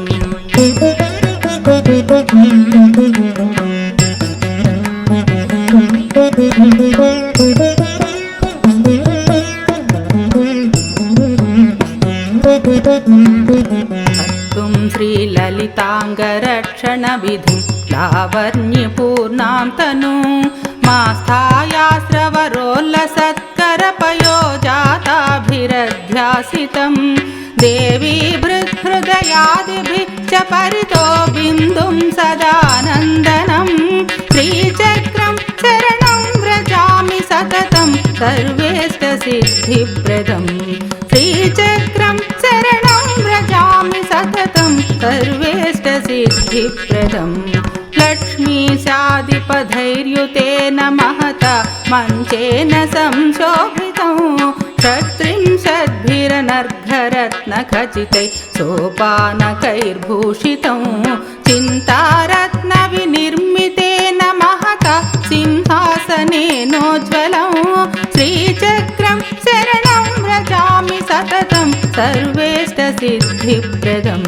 हर्तुं श्रीललिताङ्गरक्षणविधिं लावण्यपूर्णां तनुं मास्थायास्रवरोल्लसत्करपयोजाताभिरध्यासितं देवी बृहृदयादिभिः च परितो बिन्दुं सदानन्दनं श्रीचक्रं शरणं व्रजामि सततं सर्वेष्टसिद्धिप्रदम् श्रीचक्रं शरणं व्रजामि सततं सर्वेष्टसिद्धिप्रदम् लक्ष्मीशादिपधैर्युतेन महता मञ्चेन संशोभितं षट्त्रिंशद्भिरनर्घरत्नखचितैः सोपानकैर्भूषितं चिन्तारत्नविनिर्मितेन महता सिंहासनेनोज्ज्वलं श्रीचक्रं शरणं व्रजामि सततं सर्वेष्टसिद्धिप्रदम्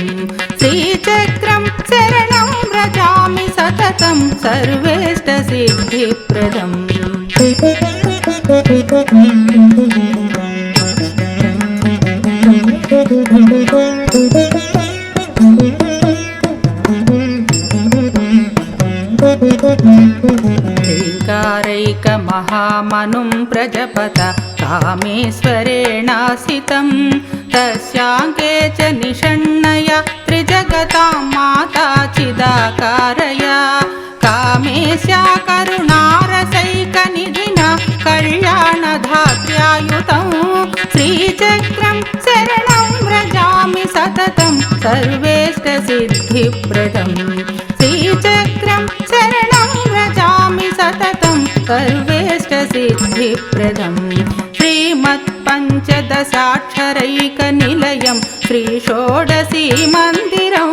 श्रीचक्रं शरणं व्रजामि सततं सर्वेष्टसिद्धिप्रदम् ह्रीङ्कारैकमहामनुं प्रजपत कामेश्वरेणासितं तस्याङ्के च निषण्णया त्रिजगतां माता चिदाकारया कामेश्या करुणारसैकनिधिना कल्याणधात्र्यायुतं श्रीचक्रं शरणं व्रजामि सततं सर्वेष्टसिद्धिप्रदम् श्रीचक्रं शरणं व्रजामि सततं सर्वेष्टसिद्धिप्रदम् श्रीमत्पञ्चदशाक्षरैकनिलयं श्रीषोडशीमन्दिरं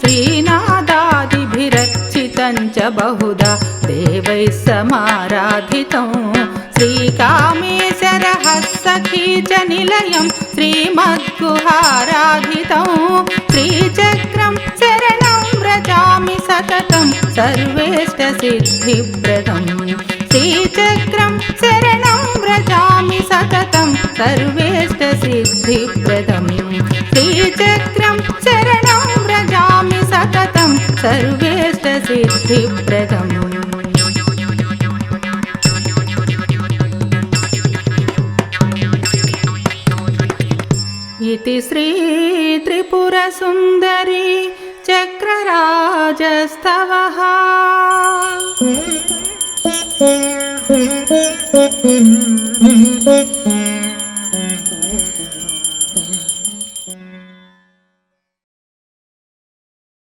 श्रीनादादिभिरर्चितं च बहुधा देवैः समाराधितं श्रीकामेशरहस्सखी च निलयं श्रीमद्गुहाराधितं श्रीचक्रं शरणं व्रजामि सततं सर्वेष्टसिद्धिप्रदम् श्रीचक्रं शरणं व्रजामि सततं सर्वेष्टसिद्धिप्रदम् श्रीचक्रं शरणं व्रजामि सततं सर्वेष्टसिद्धिप्रदम् इति श्री त्रिपुरसुन्दरी चक्रराजस्तवः